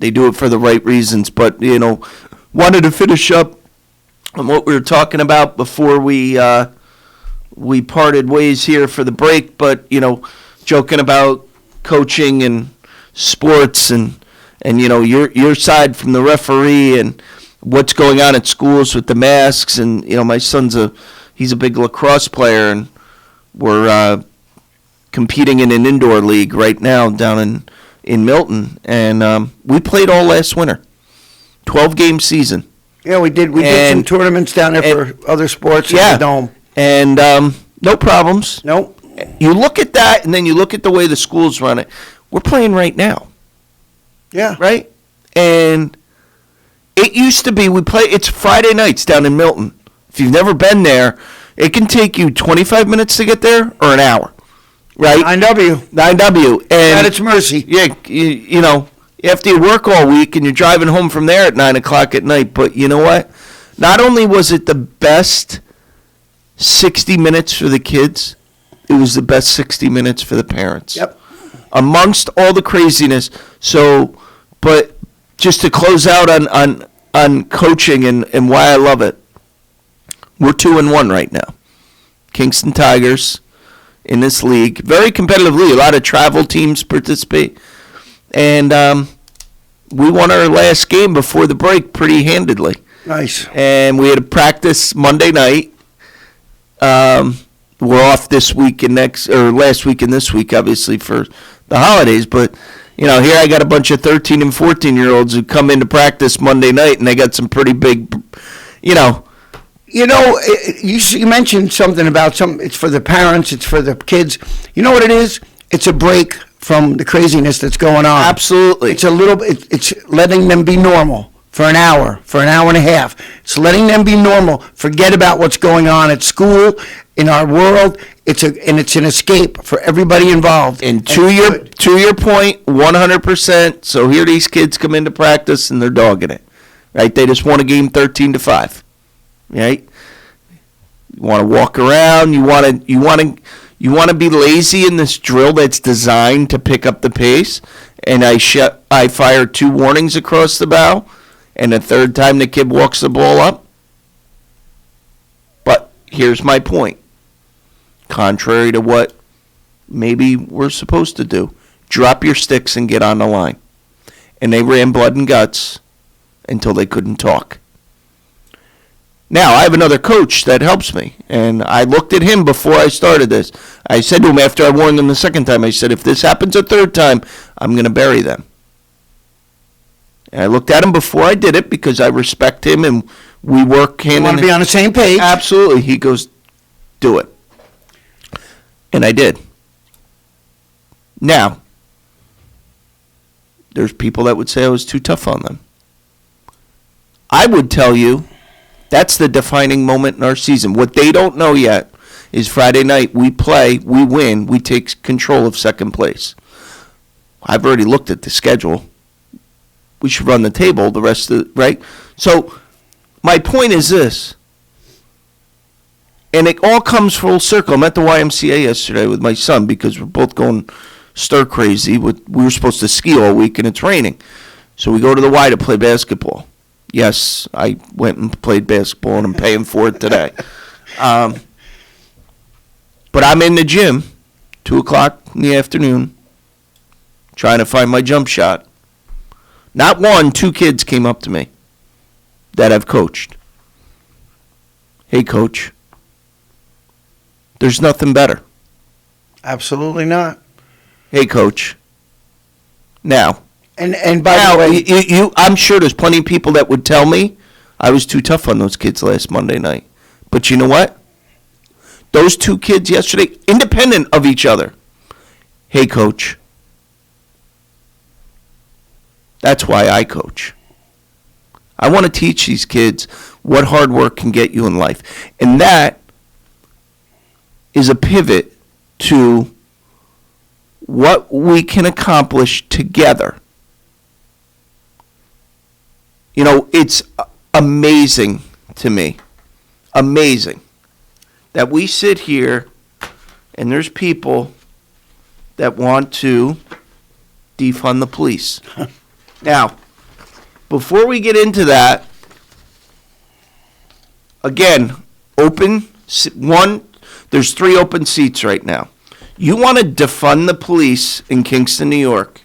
they do it for the right reasons. But, you know, wanted to finish up on what we were talking about before we parted ways here for the break. But, you know, joking about coaching and sports and you know, your side from the referee and what's going on at schools with the masks. And, you know, my son's he's a big lacrosse player, and we're competing in an indoor league right now down in Milton, and we played all last winter, 12-game season. Yeah, we did some tournaments down there for other sports in the Dome. And no problems. Nope. You look at that, and then you look at the way the schools run it. We're playing right now. Yeah. Right? And it used to be, it's Friday nights down in Milton. If you've never been there, it can take you 25 minutes to get there or an hour. Right? 9W. And at its mercy. Yeah, you know, after you work all week and you're driving home from there at 9 o'clock at night, but you know what? Not only was it the best 60 minutes for the kids, it was the best 60 minutes for the parents. Yep. Amongst all the craziness. So, but just to close out on coaching and why I love it, we're 2-1 right now. Kingston Tigers in this league. Very competitive league. A lot of travel teams participate. And we won our last game before the break pretty handedly. Nice. And we had a practice Monday night. We're off this week and last week and this week, obviously, for the holidays. But, you know, here I got a bunch of 13 and 14-year-olds who come into practice Monday night, and they got some pretty big, you know. You know, you mentioned something about it's for the parents, it's for the kids. You know what it is? It's a break from the craziness that's going on. Absolutely. It's it's letting them be normal for an hour and a half. It's letting them be normal. Forget about what's going on at school, in our world. It's an escape for everybody involved. And to your point, 100%. So here these kids come into practice and they're dogging it, right? They just won a game 13-5, right? You want to walk around. You want to be lazy in this drill that's designed to pick up the pace. And I fire 2 warnings across the bow, and the third time the kid walks the ball up. But here's my point. Contrary to what maybe we're supposed to do, drop your sticks and get on the line. And they ran blood and guts until they couldn't talk. Now, I have another coach that helps me, and I looked at him before I started this. I said to him after I warned them the second time, I said, if this happens a third time, I'm going to bury them. And I looked at him before I did it because I respect him and we work hand in hand. You want to be on the same page? Absolutely. He goes, do it. And I did. Now, there's people that would say I was too tough on them. I would tell you that's the defining moment in our season. What they don't know yet is Friday night we play, we win, we take control of second place. I've already looked at the schedule. We should run the table the rest of the, right? So my point is this, and it all comes full circle. I'm at the YMCA yesterday with my son because we're both going stir crazy. We were supposed to ski all week and it's raining. So we go to the Y to play basketball. Yes, I went and played basketball and I'm paying for it today. But I'm in the gym, 2 o'clock in the afternoon, trying to find my jump shot. Not one, 2 kids came up to me that I've coached. Hey, coach, there's nothing better. Absolutely not. Hey, coach. Now. And by the way, I'm sure there's plenty of people that would tell me I was too tough on those kids last Monday night. But you know what? Those 2 kids yesterday, independent of each other. Hey, coach. That's why I coach. I want to teach these kids what hard work can get you in life. And that is a pivot to what we can accomplish together. You know, it's amazing to me, amazing, that we sit here and there's people that want to defund the police. Now, before we get into that, again, there's 3 open seats right now. You want to defund the police in Kingston, New York.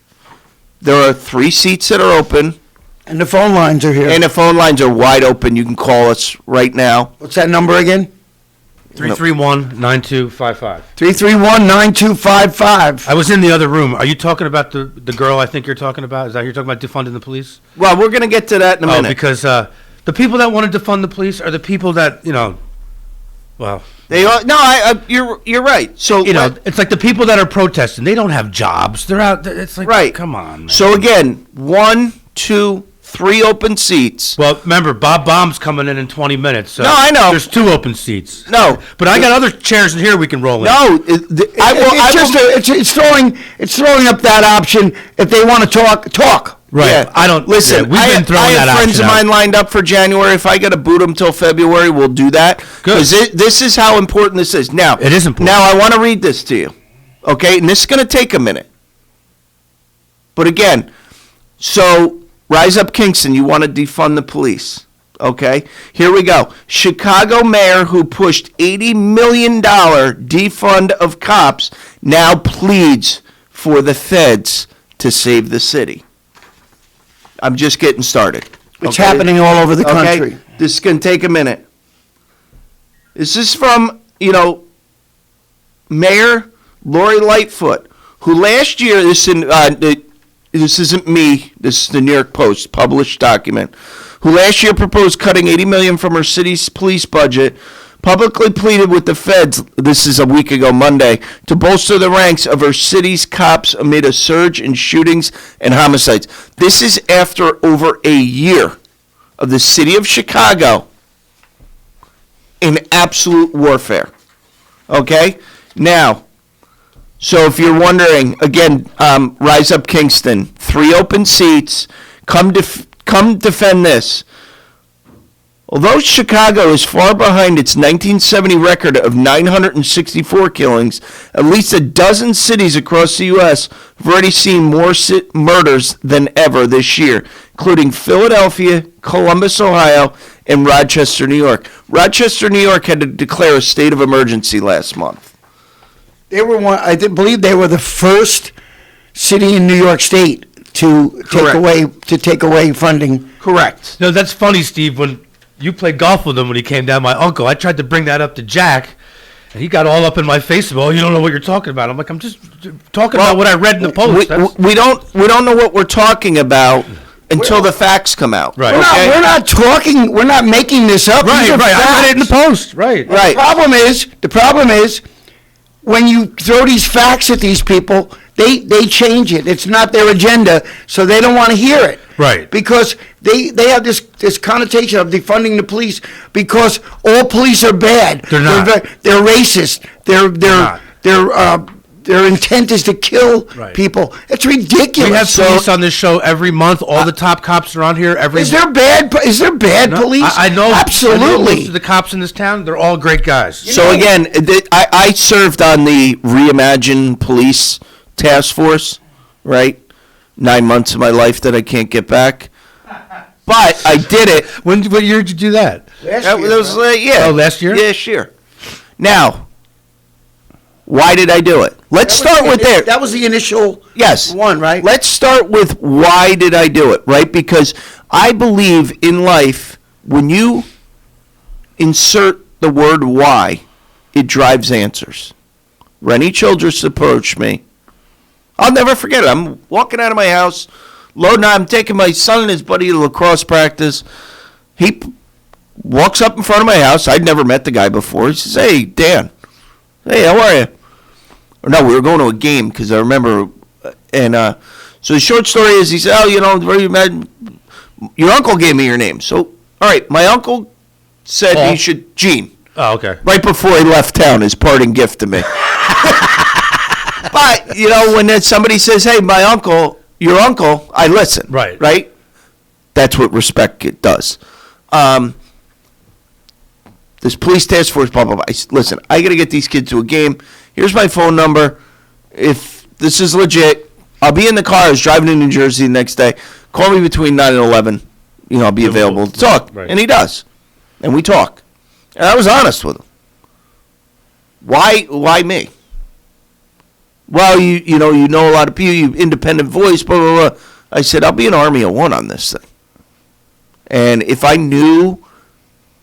There are 3 seats that are open. And the phone lines are here. And the phone lines are wide open. You can call us right now. What's that number again? 331-9255. 331-9255. I was in the other room. Are you talking about the girl I think you're talking about? Is that you're talking about defunding the police? Well, we're going to get to that in a minute. Because the people that want to defund the police are the people that, you know, well, They are you're right. So it's like the people that are protesting. They don't have jobs. They're out. It's like, right. Come on, man. So again, 1, 2, 3 open seats. Well, remember, Baum's coming in 20 minutes. So no, I know. There's 2 open seats. No, but I got other chairs in here we can roll in. No, it's throwing up that option if they want to talk. Right. Yeah. I don't listen. We've been throwing that I have friends option of mine out. lined up for January. If I got to boot them till February, we'll do that. Because this is how important this is. Now, it is important. Now, I want to read this to you. Okay, and this is going to take a minute. But again, so Rise Up Kingston, you want to defund the police. Okay, here we go. Chicago mayor who pushed $80 million defund of cops now pleads for the feds to save the city. I'm just getting started. It's happening all over the country. Okay? This is going to take a minute. This is from, Mayor Lori Lightfoot, who last year, this isn't me, this is the New York Post published document, who last year proposed cutting $80 million from her city's police budget, publicly pleaded with the feds, this is a week ago Monday, to bolster the ranks of her city's cops amid a surge in shootings and homicides. This is after over a year of the city of Chicago in absolute warfare. Okay? Now, so if you're wondering, again, Rise Up Kingston, 3 open seats, come defend this. Although Chicago is far behind its 1970 record of 964 killings, at least a dozen cities across the U.S. have already seen more murders than ever this year, including Philadelphia, Columbus, Ohio, and Rochester, New York. Rochester, New York had to declare a state of emergency last month. They were I believe they were the first city in New York State to take away funding. Correct. No, that's funny, Steve. When you played golf with him when he came down, my uncle, I tried to bring that up to Jack, and he got all up in my face about, you don't know what you're talking about. I'm like, I'm just talking about what I read in the Post. We don't know what we're talking about until the facts come out. Right. We're not talking. We're not making this up. Right. These are Right. I read it in the facts. Post. Right. Right. The problem is when you throw these facts at these people, they change it. It's not their agenda, so they don't want to hear it. Right. Because they have this connotation of defunding the police because all police are bad. They're not. They're racist. Their intent is to kill people. It's ridiculous. We have police on this show every month. All the top cops are on here every. Is there bad police? I know. Absolutely. I know most of the cops in this town, they're all great guys. So again, I served on the Reimagine Police Task Force, right? 9 months of my life that I can't get back. But I did it. What year did you do that? That was last year? Last year. Now, why did I do it? Let's start with there. That was the initial one, right? Let's start with why did I do it, right? Because I believe in life, when you insert the word why, it drives answers. Rennie Childress approached me. I'll never forget it. I'm walking out of my house, I'm taking my son and his buddy to lacrosse practice. He walks up in front of my house. I'd never met the guy before. He says, "Hey, Dan. Hey, how are you?" Or no, we were going to a game because I remember. And so the short story is, he said, your uncle gave me your name. So, all right, my uncle said Paul? he should, Gene. Oh, okay. Right before he left town, his parting gift to me. But, when somebody says, hey, your uncle, I listen. Right. Right? That's what respect does. This police task force, blah, blah, blah. Listen, I got to get these kids to a game. Here's my phone number. If this is legit, I'll be in the car. I was driving to New Jersey the next day. Call me between 9 and 11. I'll be available to talk. Right. And he does. And we talk. And I was honest with him. Why me? Well, you know a lot of people, you independent voice, blah, blah, blah. I said, I'll be an army of one on this thing. And if I knew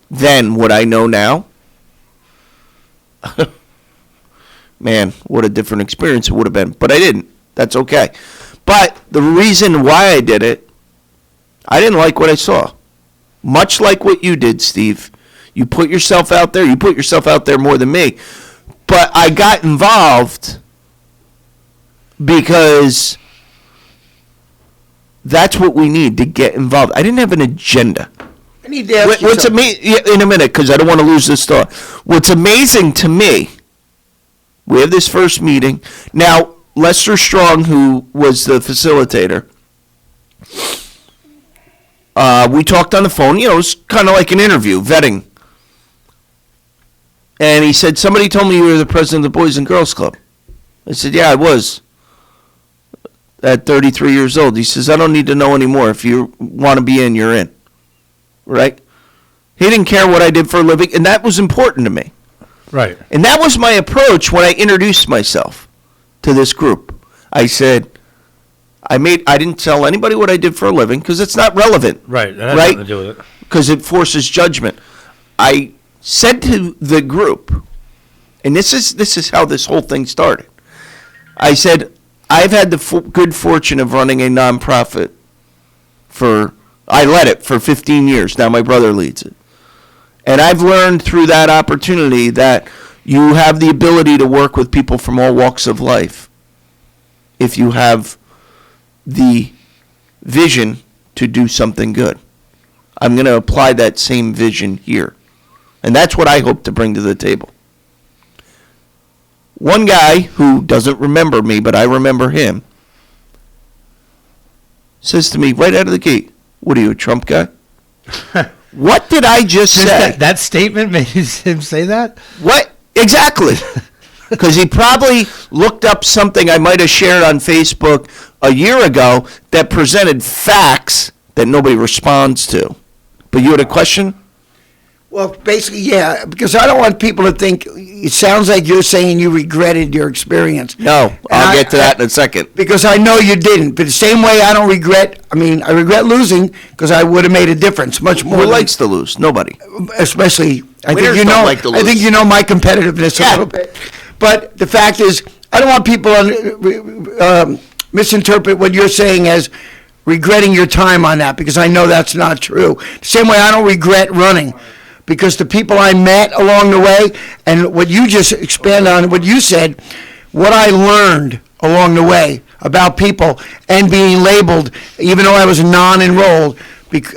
then what I know now, man, what a different experience it would have been. But I didn't. That's okay. But the reason why I did it, I didn't like what I saw. Much like what you did, Steve. You put yourself out there. You put yourself out there more than me. But I got involved because that's what we need to get involved. I didn't have an agenda. I need to ask you What's something. in a minute, because I don't want to lose this thought. What's amazing to me, we have this first meeting. Now, Lester Strong, who was the facilitator, we talked on the phone. You know, it was kind of like an interview, vetting. And he said, somebody told me you were the president of the Boys and Girls Club. I said, yeah, I was. At 33 years old. He says, I don't need to know anymore. If you want to be in, you're in. Right? He didn't care what I did for a living, and that was important to me. Right. And that was my approach when I introduced myself to this group. I said, I didn't tell anybody what I did for a living because it's not relevant. Right. That has nothing to do with it. Because it forces judgment. I said to the group, and this is how this whole thing started. I said, I've had the good fortune of running a nonprofit I led it for 15 years. Now my brother leads it. And I've learned through that opportunity that you have the ability to work with people from all walks of life if you have the vision to do something good. I'm going to apply that same vision here. And that's what I hope to bring to the table. One guy who doesn't remember me, but I remember him, says to me right out of the gate, what are you, a Trump guy? What did I just say? That statement made him say that? What? Exactly. Because he probably looked up something I might have shared on Facebook a year ago that presented facts that nobody responds to. But you had a question? Well, basically, yeah, because I don't want people to think, it sounds like you're saying you regretted your experience. No, I'll get to that in a second. Because I know you didn't. But the same way I regret losing because I would have made a difference much more. Who likes to lose? Nobody. Especially, I Winners think you don't know. like to lose. I think you know my competitiveness a little bit. But the fact is, I don't want people to misinterpret what you're saying as regretting your time on that, because I know that's not true. The same way I don't regret running. Because the people I met along the way, and what you just expand on, what you said, what I learned along the way about people and being labeled, even though I was non-enrolled,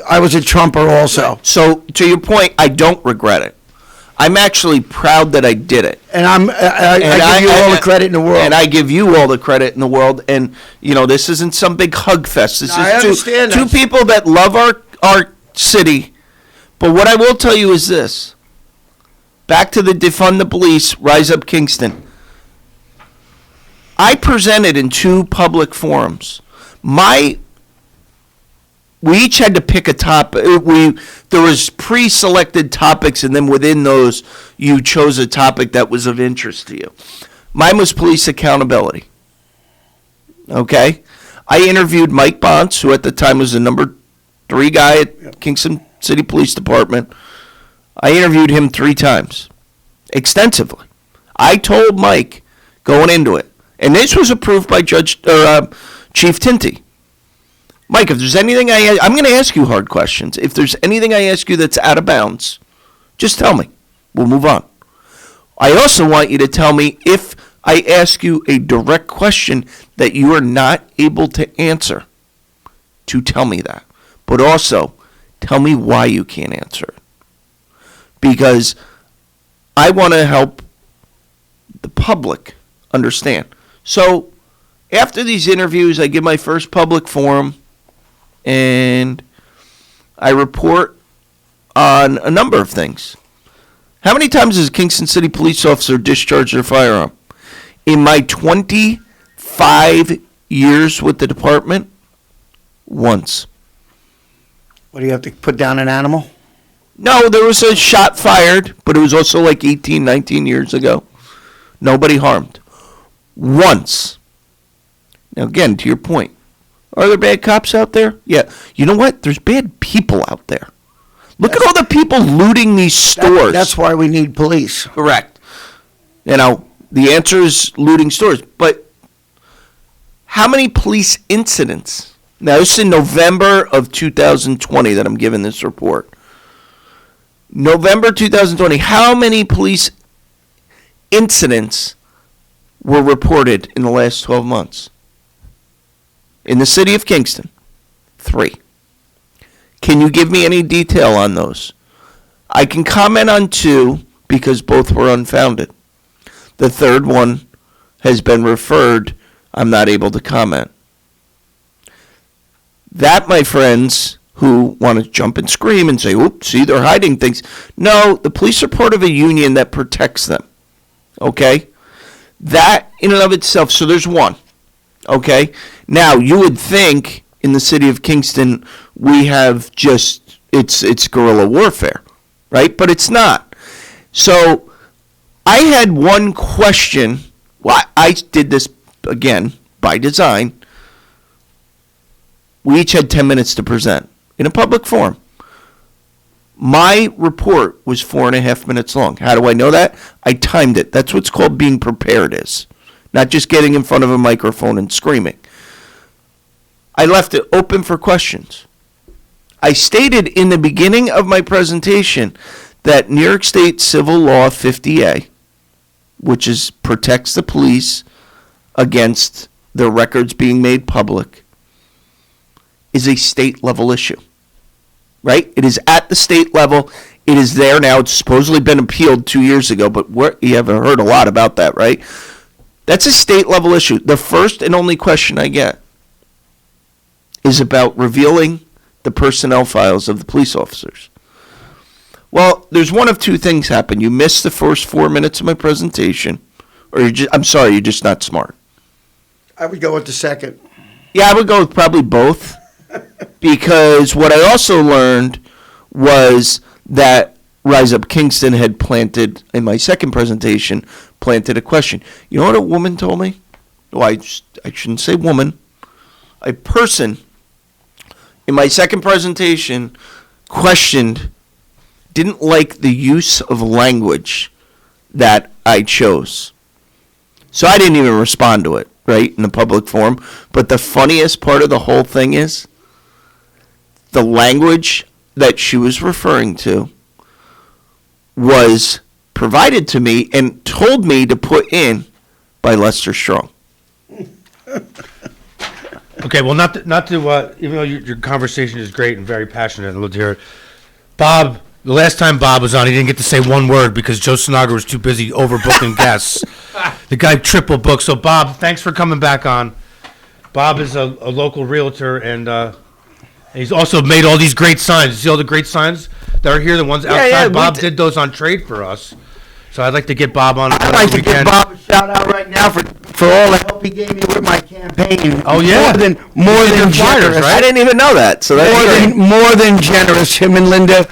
I was a Trumper also. So, to your point, I don't regret it. I'm actually proud that I did it. And I give you all the credit in the world. And I give you all the credit in the world. And, you know, this isn't some big hug fest. This is two people that love our city. But what I will tell you is this. Back to the defund the police, rise up Kingston. I presented in 2 public forums. We each had to pick a topic. There was pre-selected topics, and then within those, you chose a topic that was of interest to you. Mine was police accountability. Okay? I interviewed Mike Bonts, who at the time was the number 3 guy at Kingston City Police Department. I interviewed him 3 times, extensively. I told Mike going into it, and this was approved by Chief Tinty. Mike, if there's anything I'm going to ask you hard questions. If there's anything I ask you that's out of bounds, just tell me. We'll move on. I also want you to tell me if I ask you a direct question that you are not able to answer, to tell me that. But also, tell me why you can't answer it. Because I want to help the public understand. So, after these interviews, I give my first public forum, and I report on a number of things. How many times has a Kingston City police officer discharged their firearm? In my 25 years with the department, once. What, do you have to put down an animal? No, there was a shot fired, but it was also like 18, 19 years ago. Nobody harmed. Once. Now, again, to your point, are there bad cops out there? Yeah. You know what? There's bad people out there. Look at all the people looting these stores. That's why we need police. Correct. You know, the answer is looting stores. But how many police incidents? Now, this is in November of 2020 that I'm giving this report. November 2020, how many police incidents were reported in the last 12 months? In the city of Kingston, 3. Can you give me any detail on those? I can comment on 2 because both were unfounded. The third one has been referred. I'm not able to comment. That, my friends, who want to jump and scream and say, oops, see, they're hiding things. No, the police are part of a union that protects them. Okay? That in and of itself, so there's 1. Okay? Now, you would think in the city of Kingston we have just, it's guerrilla warfare, right? But it's not. So I had one question. Well, I did this, again, by design. We each had 10 minutes to present in a public forum. My report was 4.5 minutes long. How do I know that? I timed it. That's what's called being prepared is. Not just getting in front of a microphone and screaming. I left it open for questions. I stated in the beginning of my presentation that New York State Civil Law 50A, which protects the police against their records being made public, is a state level issue. Right? It is at the state level. It is there now. It's supposedly been appealed 2 years ago, but you haven't heard a lot about that, right? That's a state level issue. The first and only question I get is about revealing the personnel files of the police officers. Well, there's one of 2 things happen. You missed the first 4 minutes of my presentation, or you're just not smart. I would go with the second. Yeah, I would go with probably both. Because what I also learned was that Rise Up Kingston had planted, in my second presentation, planted a question. You know what a woman told me? Well, I shouldn't say woman. A person in my second presentation didn't like the use of language that I chose. So I didn't even respond to it, right, in the public forum. But the funniest part of the whole thing is the language that she was referring to was provided to me and told me to put in by Lester Strong. Okay, well, not to even though your conversation is great and very passionate, and love to hear it. Bob, the last time Bob was on, he didn't get to say one word because Joe Sinagra was too busy overbooking guests. The guy triple booked. So, Bob, thanks for coming back on. Bob is a local realtor, and he's also made all these great signs. You see all the great signs that are here, the ones outside? Yeah, Bob did those on trade for us. So I'd like to get Bob on. I'd like to give Bob a shout out right now for all the help he gave me with my campaign. Oh yeah, more than generous. Right? I didn't even know that. So that's more than generous. Him and Linda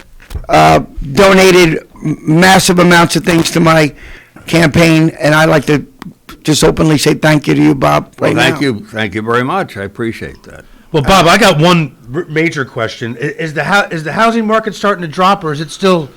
donated massive amounts of things to my campaign, and I'd like to just openly say thank you to you, Bob. Thank you very much. I appreciate that. Well, Bob, I got one major question: is the housing market starting to drop, or is it still?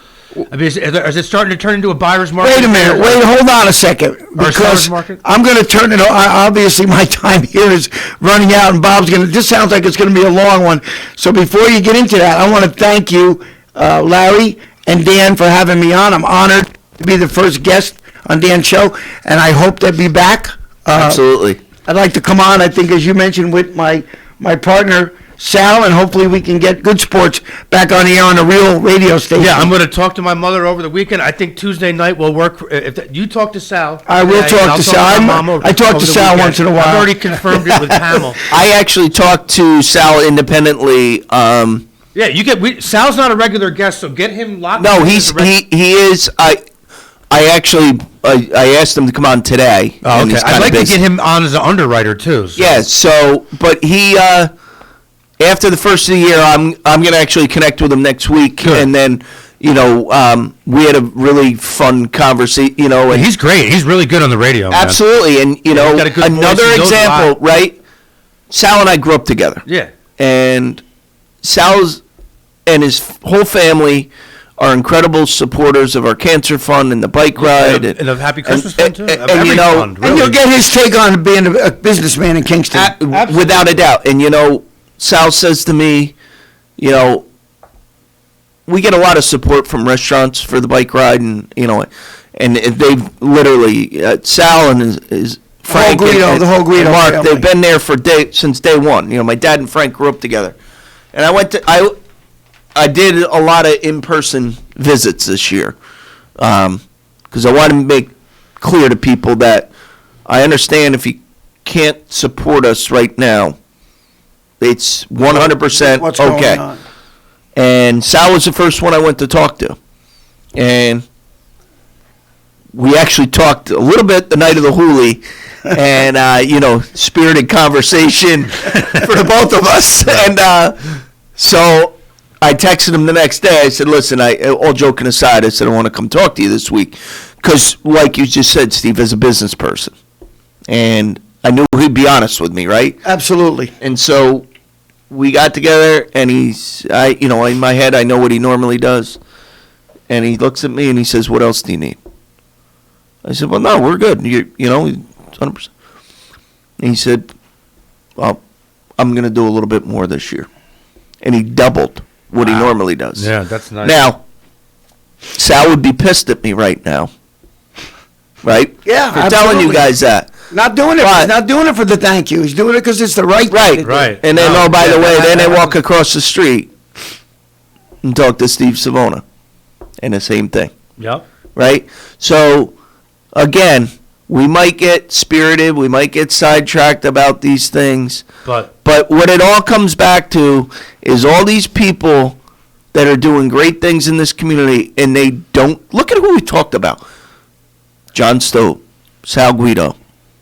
I mean, is it starting to turn into a buyer's market? Wait a minute. Hold on a second. Because I'm going to turn it. Obviously, my time here is running out, and Bob's going to. This sounds like it's going to be a long one. So before you get into that, I want to thank you, Larry and Dan, for having me on. I'm honored to be the first guest on Dan's show, and I hope to be back. Absolutely. I'd like to come on. I think, as you mentioned, with my partner Sal, and hopefully we can get Good Sports back on the air on a real radio station. Yeah, I'm going to talk to my mother over the weekend. I think Tuesday night will work. If you talk to Sal. I will talk to Sal. I talk to Sal once in a while. I've already confirmed it with Hamill. I actually talked to Sal independently. Yeah, Sal's not a regular guest, so get him locked. No, he is. I asked him to come on today. Oh, okay. I'd like to get him on as an underwriter too. So. Yeah. But he. After the first of the year, I'm going to actually connect with him next week. Good. And then, we had a really fun conversation, And he's great. He's really good on the radio, man. Absolutely. And, another example, right? Sal and I grew up together. Yeah. And Sal's and his whole family are incredible supporters of our cancer fund and the bike ride. And of Happy Christmas Fund, too. And you'll get his take on being a businessman in Kingston. Without a doubt. And, Sal says to me, we get a lot of support from restaurants for the bike ride, and they've literally Sal and his Frank the whole Guido Mark, family. they've been there since day one. My dad and Frank grew up together, and I did a lot of in-person visits this year because I wanted to make clear to people that I understand if you can't support us right now, it's 100% What's okay. going on? And Sal was the first one I went to talk to. And we actually talked a little bit the night of the Hoolie and, spirited conversation for the both of us. And so I texted him the next day. I said, listen, all joking aside, I said, I want to come talk to you this week. Because like you just said, Steve, as a business person. And I knew he'd be honest with me, right? Absolutely. And so we got together, and in my head, I know what he normally does. And he looks at me and he says, what else do you need? I said, well, no, we're good. 100%. And he said, well, I'm going to do a little bit more this year. And he doubled what he normally does. Yeah, that's nice. Now, Sal would be pissed at me right now. Right? Yeah, for telling you guys that. Not doing it. He's not doing it for the thank you. He's doing it because it's the right thing to do. Right. And then, by the way, then they walk across the street and talk to Steve Savona. And the same thing. Yep. Right? So, again, we might get spirited. We might get sidetracked about these things. But what it all comes back to is all these people that are doing great things in this community, and they don't. Look at who we talked about. John Stowe, Sal Guido,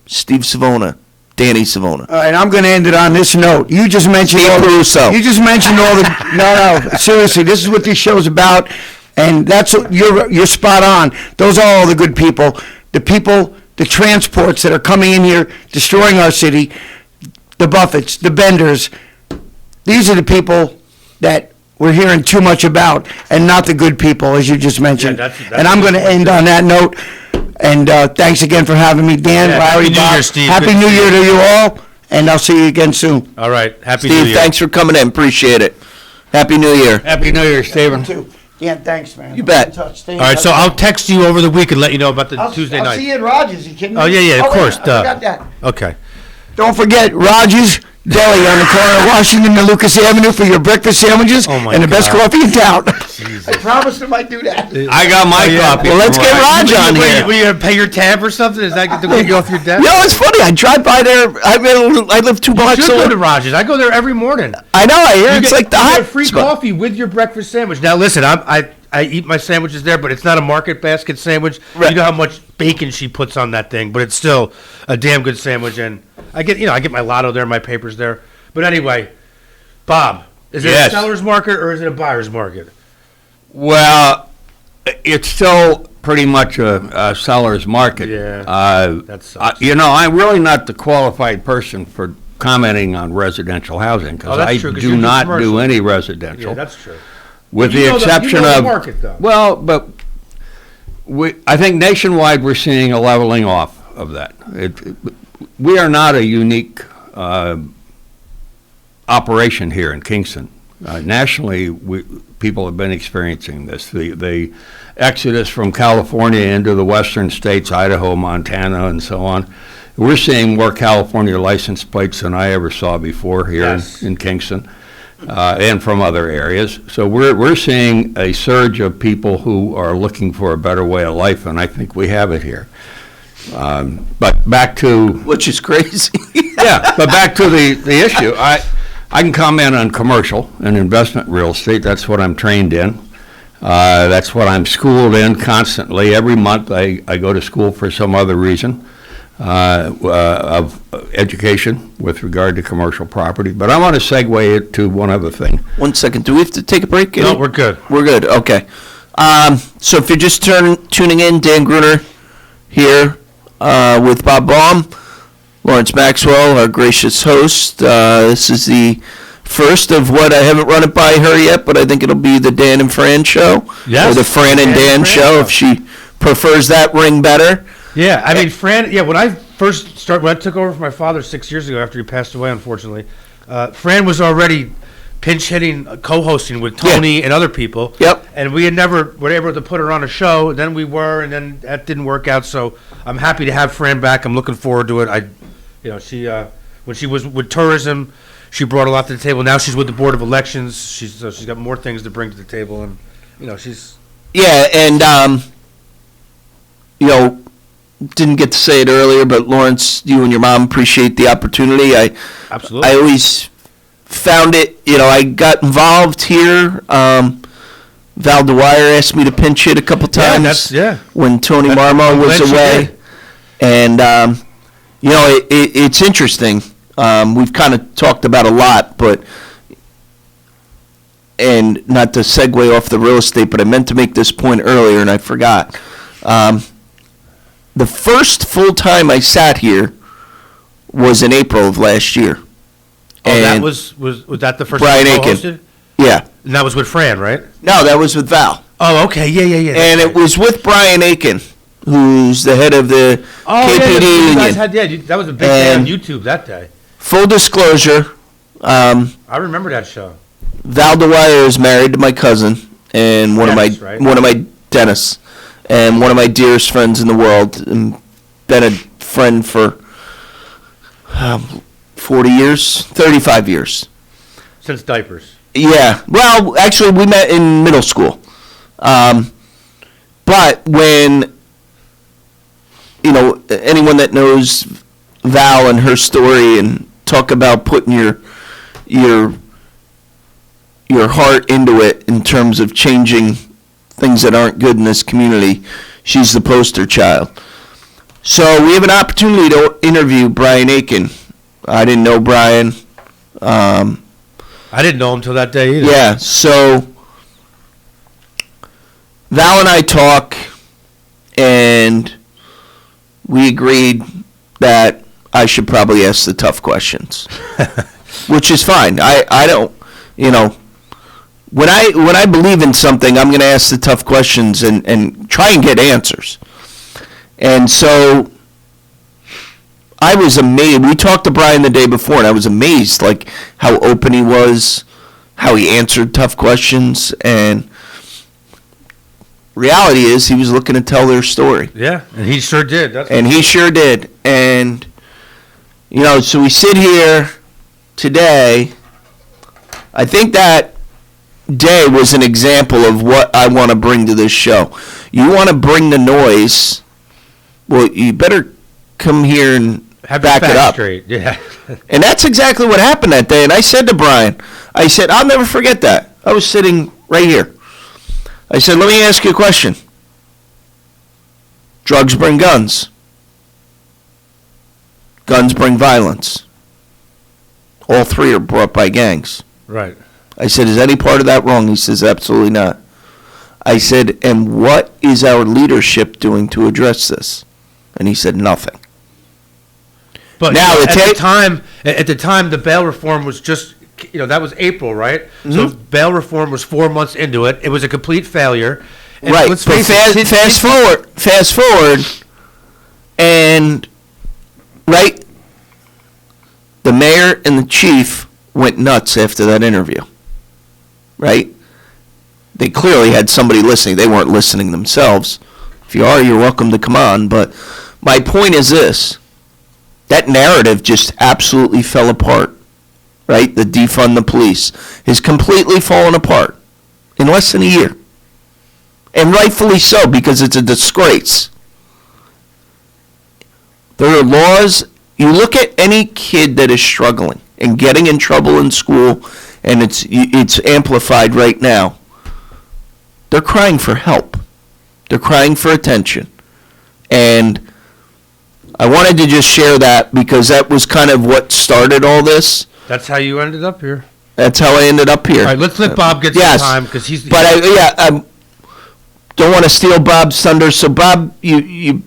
Steve Savona, Danny Savona. All right, I'm going to end it on this note. You just mentioned Peruso. You just mentioned all the. No, seriously, this is what this show's about, and you're spot on. Those are all the good people. The transports that are coming in here, destroying our city. The Buffetts, the Benders. These are the people that we're hearing too much about, and not the good people, as you just mentioned. Yeah, that's and I'm going to end on that note. And thanks again for having me, Dan, Larry, Happy New Bob. Year, Steve. Happy Good New to see Year you. to you all, and I'll see you again soon. All right. Happy New Steve, Year. thanks for coming in. Appreciate it. Happy New Year. Happy New Year, Stephen. Dan, thanks, man. You bet. Stay in All right, touch. so I'll text you over the week and let you know about the Tuesday I'll night. see you at Rogers. You kidding me? Oh, yeah, of course. I forgot that. Okay. Don't forget Rogers Deli on the corner of Washington and Lucas Avenue for your breakfast sandwiches and the best coffee in town. I promised him I'd do that. I got my copy. Well, let's get Raj on here. Will you pay your tab or something? Is that to get you off your debt? It's funny. I drive by there. I live 2 blocks You should away. go to Rogers. I go there every morning. I know. I hear it's get, like the you hot get free spot. coffee with your breakfast sandwich. Now, listen, I eat my sandwiches there, but it's not a market basket sandwich. Right. You know how much bacon she puts on that thing, but it's still a damn good sandwich. And I get my lotto there, my papers there. But anyway, Bob, is it a seller's market or is it a buyer's market? Well, it's still pretty much a seller's market. Yeah, that sucks. I'm really not the qualified person for commenting on residential housing because I do not do any residential. Yeah, that's true. With the exception you know of the market, though. Well, but I think nationwide we're seeing a leveling off of that. We are not a unique operation here in Kingston. Nationally, people have been experiencing this. The exodus from California into the western states, Idaho, Montana, and so on. We're seeing more California license plates than I ever saw before here in Kingston. And from other areas. So we're seeing a surge of people who are looking for a better way of life, and I think we have it here. But back to... Which is crazy. Yeah, but back to the issue. I can comment on commercial and investment real estate. That's what I'm trained in. That's what I'm schooled in constantly. Every month I go to school for some other reason. Of education with regard to commercial property. But I want to segue it to one other thing. 1 second. Do we have to take a break? No, we're good. We're good. Okay. So if you're just tuning in, Dan Gruner here with Bob Baum, Lawrence Maxwell, our gracious host. This is the first of what I haven't run it by her yet, but I think it'll be the Dan and Fran show. Yes. Or the Fran and Dan show, if she prefers that ring better. Yeah, I mean, Fran, when I took over for my father 6 years ago after he passed away, unfortunately, Fran was already pinch hitting, co-hosting with Tony and other people. Yep. And we had never were able to put her on a show. Then we were, and then that didn't work out. So I'm happy to have Fran back. I'm looking forward to it. She when she was with tourism, she brought a lot to the table. Now she's with the Board of Elections. She's got more things to bring to the table, and she's and didn't get to say it earlier, but Lawrence, you and your mom appreciate the opportunity. Absolutely. I always found it. I got involved here. Val Dwyer asked me to pinch hit a couple times. When Tony Marmo was away, and it's interesting. We've kind of talked about a lot, and not to segue off the real estate, but I meant to make this point earlier and I forgot. The first full time I sat here was in April of last year. Oh, that was that the first Brian time you Aiken. hosted? Yeah. And that was with Fran, right? No, that was with Val. Oh, okay. Yeah. And it was with Brian Aiken, who's the head of the KPD union. That was a big day on YouTube that day. Full disclosure. I remember that show. Val Dwyer is married to my cousin and one of my Dennis, and one of my dearest friends in the world, and been a friend for 40 years, 35 years. Since diapers. Yeah. Well, actually, we met in middle school. But when, anyone that knows Val and her story and talk about putting your heart into it in terms of changing things that aren't good in this community, she's the poster child. So we have an opportunity to interview Brian Aiken. I didn't know Brian. I didn't know him till that day either. Yeah, so Val and I talk, and we agreed that I should probably ask the tough questions, which is fine. I don't, when I believe in something, I'm going to ask the tough questions and try and get answers. And so I was amazed. We talked to Brian the day before, and I was amazed, like, how open he was, how he answered tough questions, and reality is he was looking to tell their story. Yeah, and he sure did. He sure did. And, so we sit here today. I think that day was an example of what I want to bring to this show. You want to bring the noise, well, you better come here and back it up. Straight. Yeah. And that's exactly what happened that day. And I said to Brian, I'll never forget that. I was sitting right here. I said, let me ask you a question. Drugs bring guns. Guns bring violence. All three are brought by gangs. Right. I said, is any part of that wrong? He says, absolutely not. I said, and what is our leadership doing to address this? And he said, nothing. But now at the time, the bail reform was just, that was April, right? Mm-hmm. So bail reform was 4 months into it. It was a complete failure. And right. But fast forward, and right, the mayor and the chief went nuts after that interview. Right? They clearly had somebody listening. They weren't listening themselves. If you are, you're welcome to come on. But my point is this. That narrative just absolutely fell apart. Right? The defund the police has completely fallen apart in less than a year. And rightfully so, because it's a disgrace. There are laws. You look at any kid that is struggling and getting in trouble in school, and it's amplified right now. They're crying for help. They're crying for attention. And I wanted to just share that because that was kind of what started all this. That's how you ended up here. That's how I ended up here. All right, let's let Bob get some time because he's. But I don't want to steal Bob's thunder. So Bob, you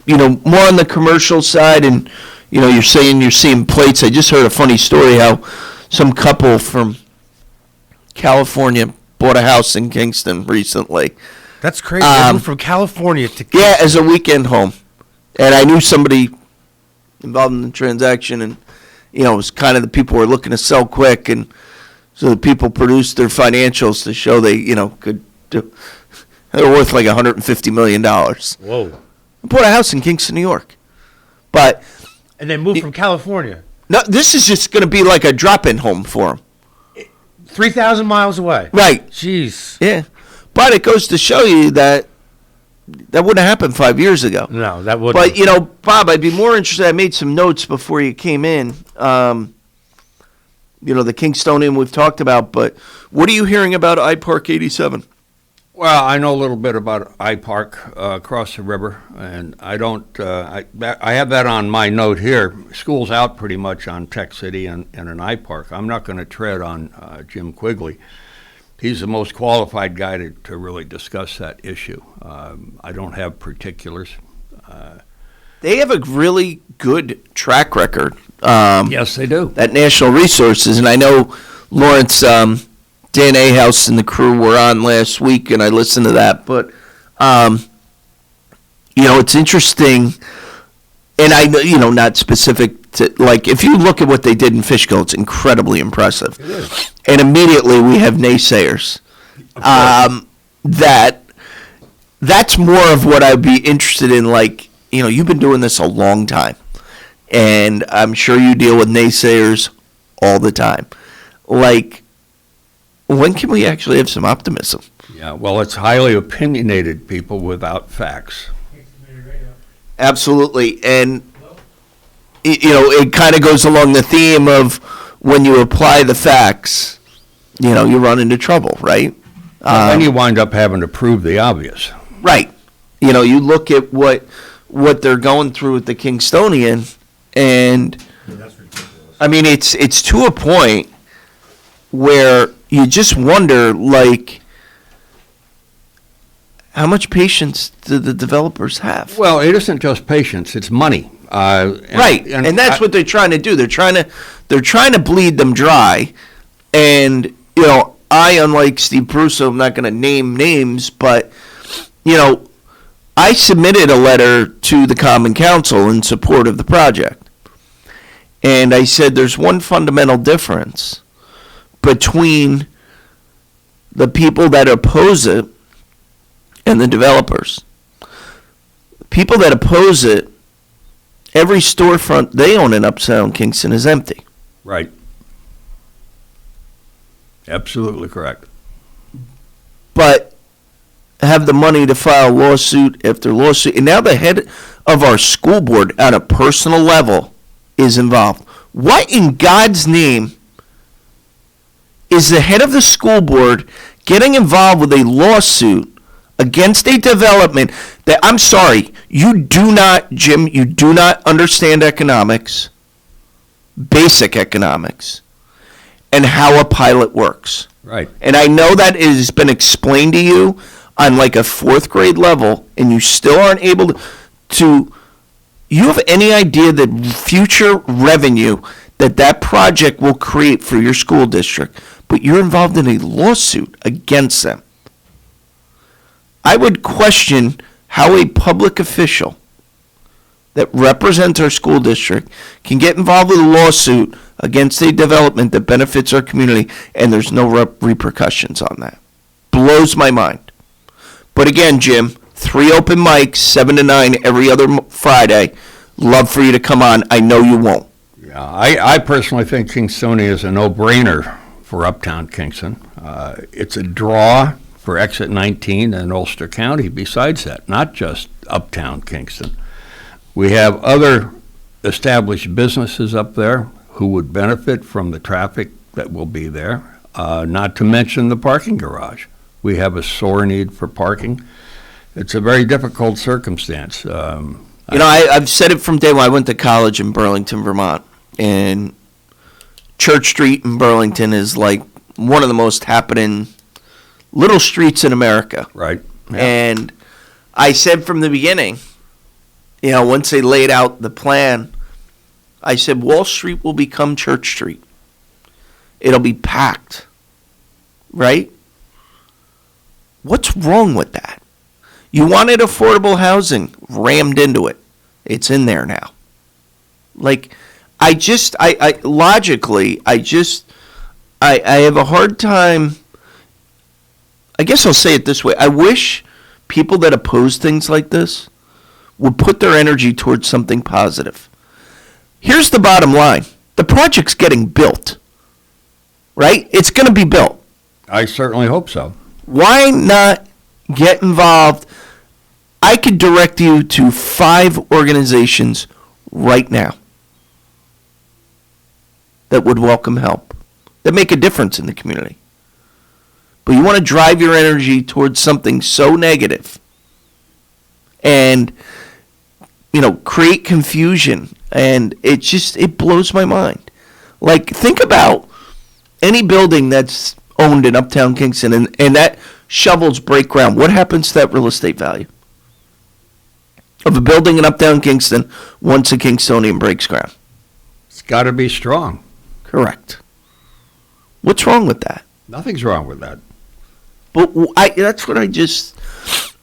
more on the commercial side, and you're saying you're seeing plates. I just heard a funny story how some couple from California bought a house in Kingston recently. That's crazy. They moved from California to Kingston. Yeah, as a weekend home. And I knew somebody involved in the transaction, and it was kind of the people were looking to sell quick, and So the people produced their financials to show they, could do. They're worth like $150 million. Whoa. Bought a house in Kingston, New York. And they moved from California. No, this is just going to be like a drop-in home for them. 3,000 miles away. Right. Jeez. Yeah. But it goes to show you that wouldn't have happened 5 years ago. No, that wouldn't. But, Bob, I'd be more interested. I made some notes before you came in. The Kingstonian we've talked about, but what are you hearing about iPark 87? Well, I know a little bit about iPark across the river, and I don't. I have that on my note here. School's out pretty much on Tech City and an iPark. I'm not going to tread on Jim Quigley. He's the most qualified guy to really discuss that issue. I don't have particulars. They have a really good track record. Yes, they do. At National Resources, and I know Lawrence. Dan Ahouse and the crew were on last week, and I listened to that. But, it's interesting, and I know, not specific to, like, if you look at what they did in Fishkill, it's incredibly impressive. It is. And immediately we have naysayers. That's more of what I'd be interested in, like, you've been doing this a long time, and I'm sure you deal with naysayers all the time. Like, when can we actually have some optimism? Yeah, well, it's highly opinionated people without facts. Absolutely. And, it kind of goes along the theme of when you apply the facts, you run into trouble, right? Then you wind up having to prove the obvious. Right. You look at what they're going through with the Kingstonian, and, I mean, it's to a point where you just wonder, like, how much patience do the developers have? Well, it isn't just patience; it's money. Right, and that's what they're trying to do. They're trying to bleed them dry, and I, unlike Steve Peruso, I'm not going to name names, but I submitted a letter to the Common Council in support of the project, and I said there's one fundamental difference between the people that oppose it and the developers. People that oppose it, every storefront they own in Uptown Kingston is empty. Right. Absolutely correct. But have the money to file lawsuit after lawsuit. And now the head of our school board at a personal level is involved. What in God's name is the head of the school board getting involved with a lawsuit against a development that, I'm sorry, you do not, Jim, you do not understand economics, basic economics, and how a pilot works. Right. And I know that it has been explained to you on like a fourth grade level, and you still aren't able to you have any idea the future revenue that project will create for your school district, but you're involved in a lawsuit against them. I would question how a public official that represents our school district can get involved with a lawsuit against a development that benefits our community, and there's no repercussions on that. Blows my mind. But again, Jim, 3 open mics, 7 to 9 every other Friday. Love for you to come on. I know you won't. Yeah, I personally think Kingstonia is a no-brainer for Uptown Kingston. It's a draw for Exit 19 and Ulster County besides that, not just Uptown Kingston. We have other established businesses up there who would benefit from the traffic that will be there, not to mention the parking garage. We have a sore need for parking. It's a very difficult circumstance. I've said it from day one. I went to college in Burlington, Vermont, and Church Street in Burlington is like one of the most happening little streets in America. Right. Yeah. And I said from the beginning, once they laid out the plan, I said Wall Street will become Church Street. It'll be packed, right? What's wrong with that? You wanted affordable housing, rammed into it. It's in there now. I have a hard time. I guess I'll say it this way. I wish people that oppose things like this would put their energy towards something positive. Here's the bottom line. The project's getting built, right? It's going to be built. I certainly hope so. Why not get involved? I could direct you to 5 organizations right now that would welcome help, that make a difference in the community. But you want to drive your energy towards something so negative and, create confusion. And it blows my mind. Like, think about any building that's owned in Uptown Kingston and that shovels break ground. What happens to that real estate value of a building in Uptown Kingston once a Kingstonian breaks ground? It's got to be strong. Correct. What's wrong with that? Nothing's wrong with that. But that's what I just,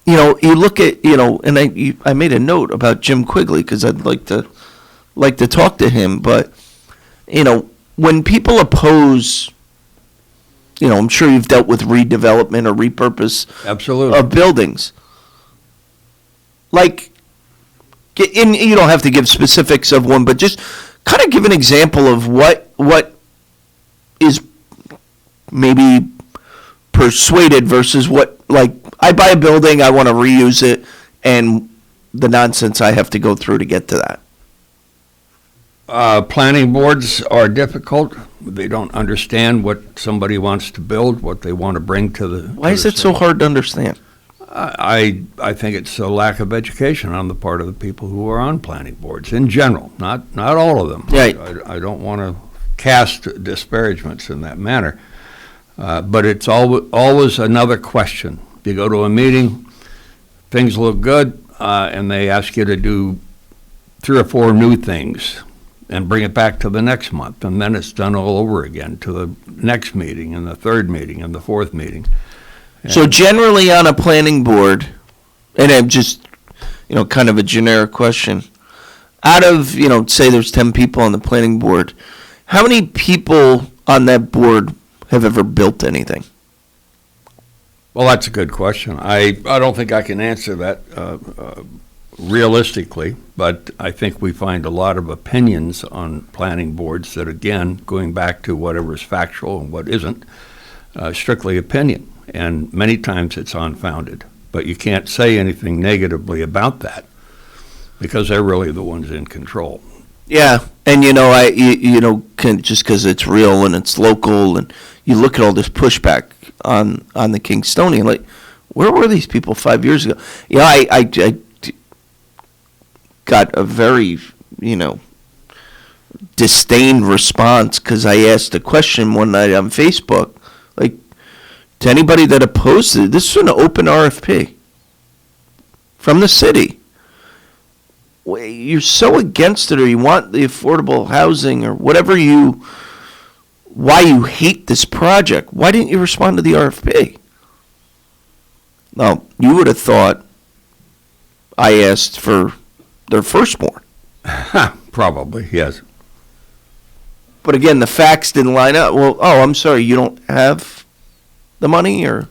you look at, and I made a note about Jim Quigley because I'd like to talk to him. But, when people oppose, I'm sure you've dealt with redevelopment or repurpose Absolutely. Of buildings. Like, and you don't have to give specifics of one, but just kind of give an example of what is maybe persuaded versus what, like, I buy a building, I want to reuse it, and the nonsense I have to go through to get to that. Planning boards are difficult. They don't understand what somebody wants to build, what they want to bring to the. Why is it so hard to understand? I think it's a lack of education on the part of the people who are on planning boards in general, not all of them. Right. I don't want to cast disparagements in that manner, but it's always another question. You go to a meeting, things look good, and they ask you to do 3 or 4 new things and bring it back to the next month, and then it's done all over again to the next meeting and the 3rd meeting and the 4th meeting. So generally on a planning board, and I'm just, kind of a generic question, out of, say there's 10 people on the planning board, how many people on that board have ever built anything? Well, that's a good question. I don't think I can answer that realistically, but I think we find a lot of opinions on planning boards that, again, going back to whatever is factual and what isn't, strictly opinion. And many times it's unfounded. But you can't say anything negatively about that because they're really the ones in control. Yeah, and just because it's real and it's local, and you look at all this pushback on the Kingstonian, like, where were these people 5 years ago? I got a very, disdained response because I asked a question one night on Facebook, like, to anybody that opposed it, this was an open RFP from the city. You're so against it, or you want the affordable housing, or whatever why you hate this project. Why didn't you respond to the RFP? No, you would have thought I asked for their firstborn. Probably, yes. But again, the facts didn't line up. Well, I'm sorry, you don't have the money or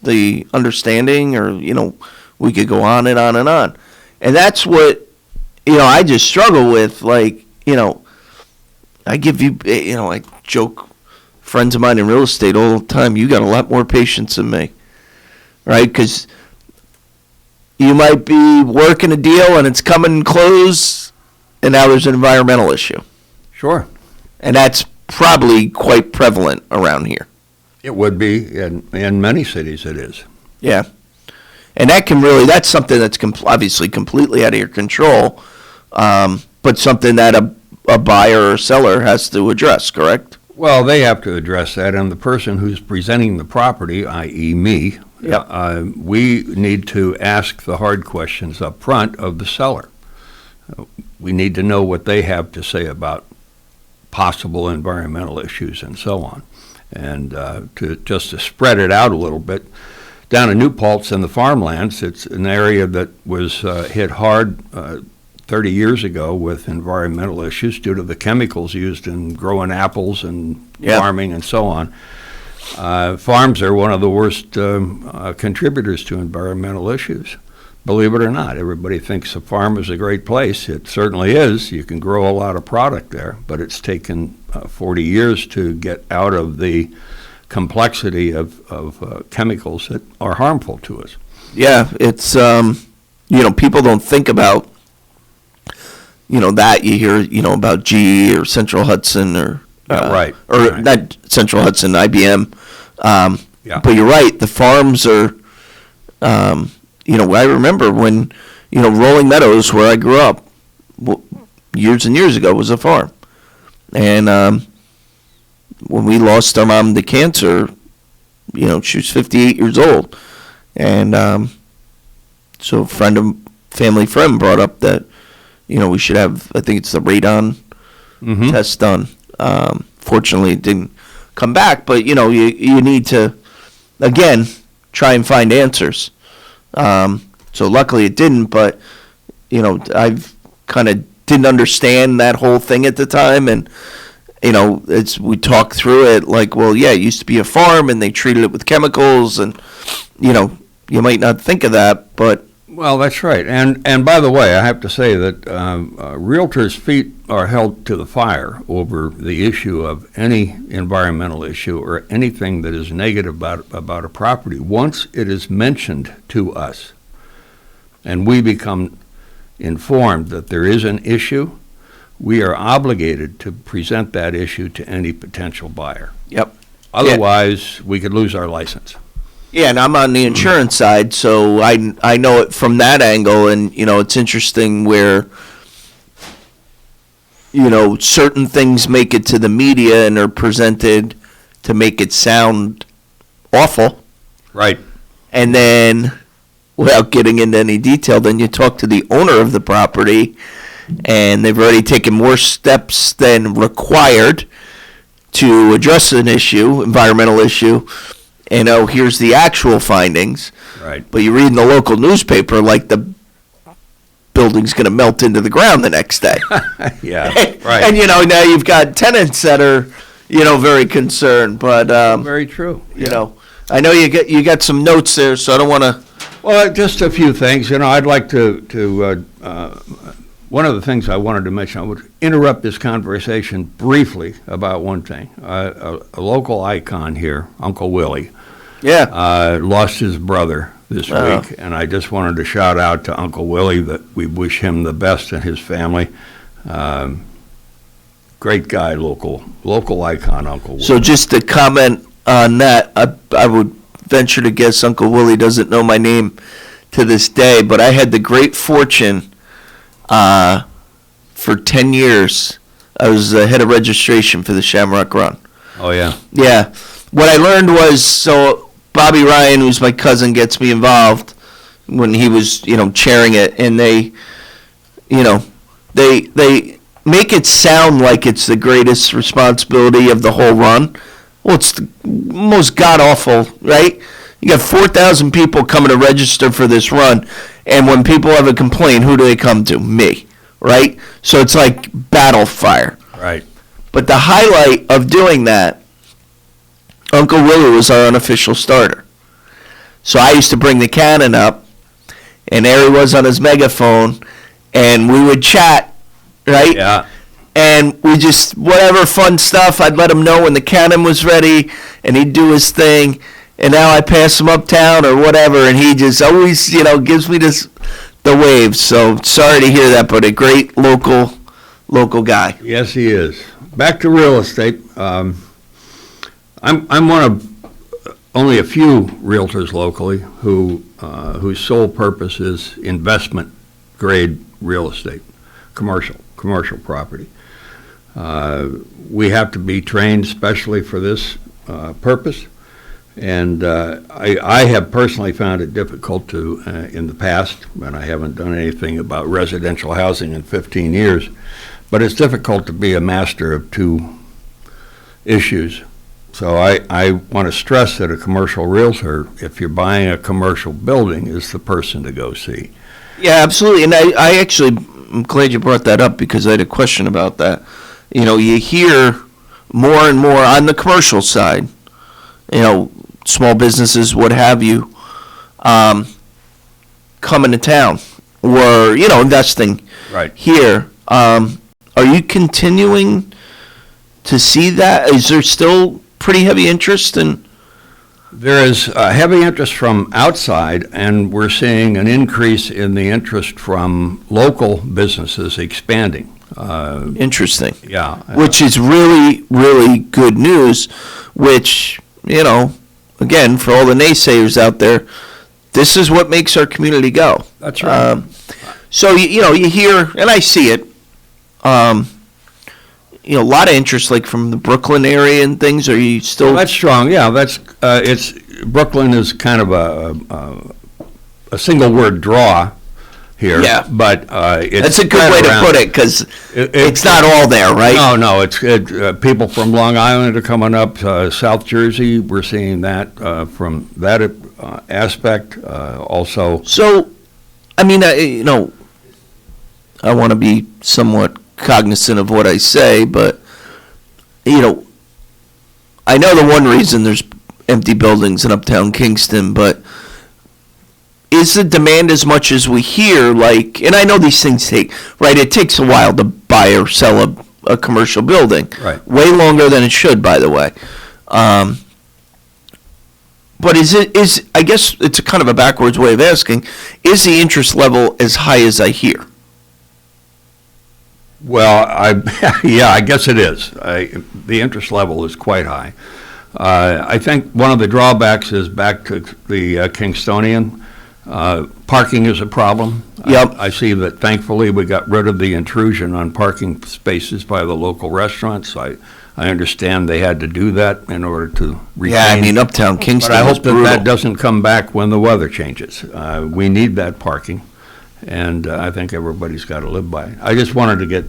the understanding, or, we could go on and on and on. And that's what, I just struggle with. Like, I give you, I joke, friends of mine in real estate all the time, you got a lot more patience than me, right? Because you might be working a deal and it's coming close, and now there's an environmental issue. Sure. And that's probably quite prevalent around here. It would be. In many cities it is. Yeah. And that's something that's obviously completely out of your control, but something that a buyer or seller has to address, correct? Well, they have to address that, and the person who's presenting the property, i.e. me, we need to ask the hard questions up front of the seller. We need to know what they have to say about possible environmental issues and so on. And to spread it out a little bit, down in New Paltz in the farmlands, it's an area that was hit hard 30 years ago with environmental issues due to the chemicals used in growing apples and farming and so on. Farms are one of the worst contributors to environmental issues. Believe it or not, everybody thinks a farm is a great place. It certainly is. You can grow a lot of product there, but it's taken 40 years to get out of the complexity of chemicals that are harmful to us. Yeah, it's, people don't think about, that you hear, about GE or Central Hudson or, not Central Hudson, IBM. But you're right, the farms are, I remember when, Rolling Meadows, where I grew up, years and years ago, was a farm. And when we lost our mom to cancer, she was 58 years old. And so a family friend brought up that, we should have, I think it's the radon test done. Fortunately, it didn't come back, but, you need to, again, try and find answers. So luckily it didn't, but, I've kind of didn't understand that whole thing at the time. And, we talked through it like, well, yeah, it used to be a farm and they treated it with chemicals and, you might not think of that, but. Well, that's right. And by the way, I have to say that realtors' feet are held to the fire over the issue of any environmental issue or anything that is negative about a property. Once it is mentioned to us and we become informed that there is an issue, we are obligated to present that issue to any potential buyer. Yep. Otherwise, we could lose our license. Yeah, and I'm on the insurance side, so I know it from that angle, and, it's interesting where, certain things make it to the media and are presented to make it sound awful. Right. And then, without getting into any detail, then you talk to the owner of the property, and they've already taken more steps than required to address an issue, environmental issue. And here's the actual findings. Right. But you read in the local newspaper like the building's going to melt into the ground the next day. Yeah, right. And now you've got tenants that are, very concerned. But very true. I know you got some notes there, so I don't want to. Well, just a few things. I'd like to one of the things I wanted to mention, I would interrupt this conversation briefly about one thing. A local icon here, Uncle Willie, lost his brother this week, and I just wanted to shout out to Uncle Willie that we wish him the best and his family. Great guy, local icon, Uncle Willie. So just to comment on that, I would venture to guess Uncle Willie doesn't know my name to this day, but I had the great fortune for 10 years, I was the head of registration for the Shamrock Run. Oh, yeah. Yeah. What I learned was, so Bobby Ryan, who's my cousin, gets me involved when he was, chairing it, and they make it sound like it's the greatest responsibility of the whole run. Well, it's the most god-awful, right? You got 4,000 people coming to register for this run, and when people have a complaint, who do they come to? Me, right? So it's like battle fire. Right. But the highlight of doing that, Uncle Willie was our unofficial starter. So I used to bring the cannon up, and there he was on his megaphone, and we would chat, right? Yeah. And we just, whatever fun stuff, I'd let him know when the cannon was ready, and he'd do his thing. And now I pass him uptown or whatever, and he just always, gives me the waves. So sorry to hear that, but a great local guy. Yes, he is. Back to real estate. I'm one of only a few realtors locally whose sole purpose is investment grade real estate, commercial property. We have to be trained specially for this purpose. And I have personally found it difficult to, in the past, and I haven't done anything about residential housing in 15 years, but it's difficult to be a master of two issues. So I want to stress that a commercial realtor, if you're buying a commercial building, is the person to go see. Yeah, absolutely. And I actually, I'm glad you brought that up because I had a question about that. You know, you hear more and more on the commercial side, you know, small businesses, what have you, coming to town or, you know, investing here. Are you continuing to see that? Is there still pretty heavy interest in? There is heavy interest from outside, and we're seeing an increase in the interest from local businesses expanding. Interesting. Yeah. Which is really, really good news, which, you know, again, for all the naysayers out there, this is what makes our community go. That's right. So, you know, you hear, and I see it, you know, a lot of interest, like from the Brooklyn area and things. Are you still? Well, that's strong. Yeah, that's it's Brooklyn is kind of a single word draw here. Yeah, but it's that's a good way to put it because it's not all there, right? No, it's people from Long Island are coming up. South Jersey, we're seeing that from that aspect also. So, I mean, you know, I want to be somewhat cognizant of what I say, but, you know, I know the one reason there's empty buildings in Uptown Kingston, but is the demand as much as we hear? Like, and I know these things it takes a while to buy or sell a commercial building. Right. Way longer than it should, by the way. But I guess it's a kind of a backwards way of asking, is the interest level as high as I hear? Well, I guess it is. The interest level is quite high. I think one of the drawbacks is back to the Kingstonian. Parking is a problem. Yep. I see that thankfully we got rid of the intrusion on parking spaces by the local restaurants. I understand they had to do that in order to retain. Yeah, I mean, Uptown Kingston. But I hope that doesn't come back when the weather changes. We need that parking. And I think everybody's got to live by it. I just wanted to get,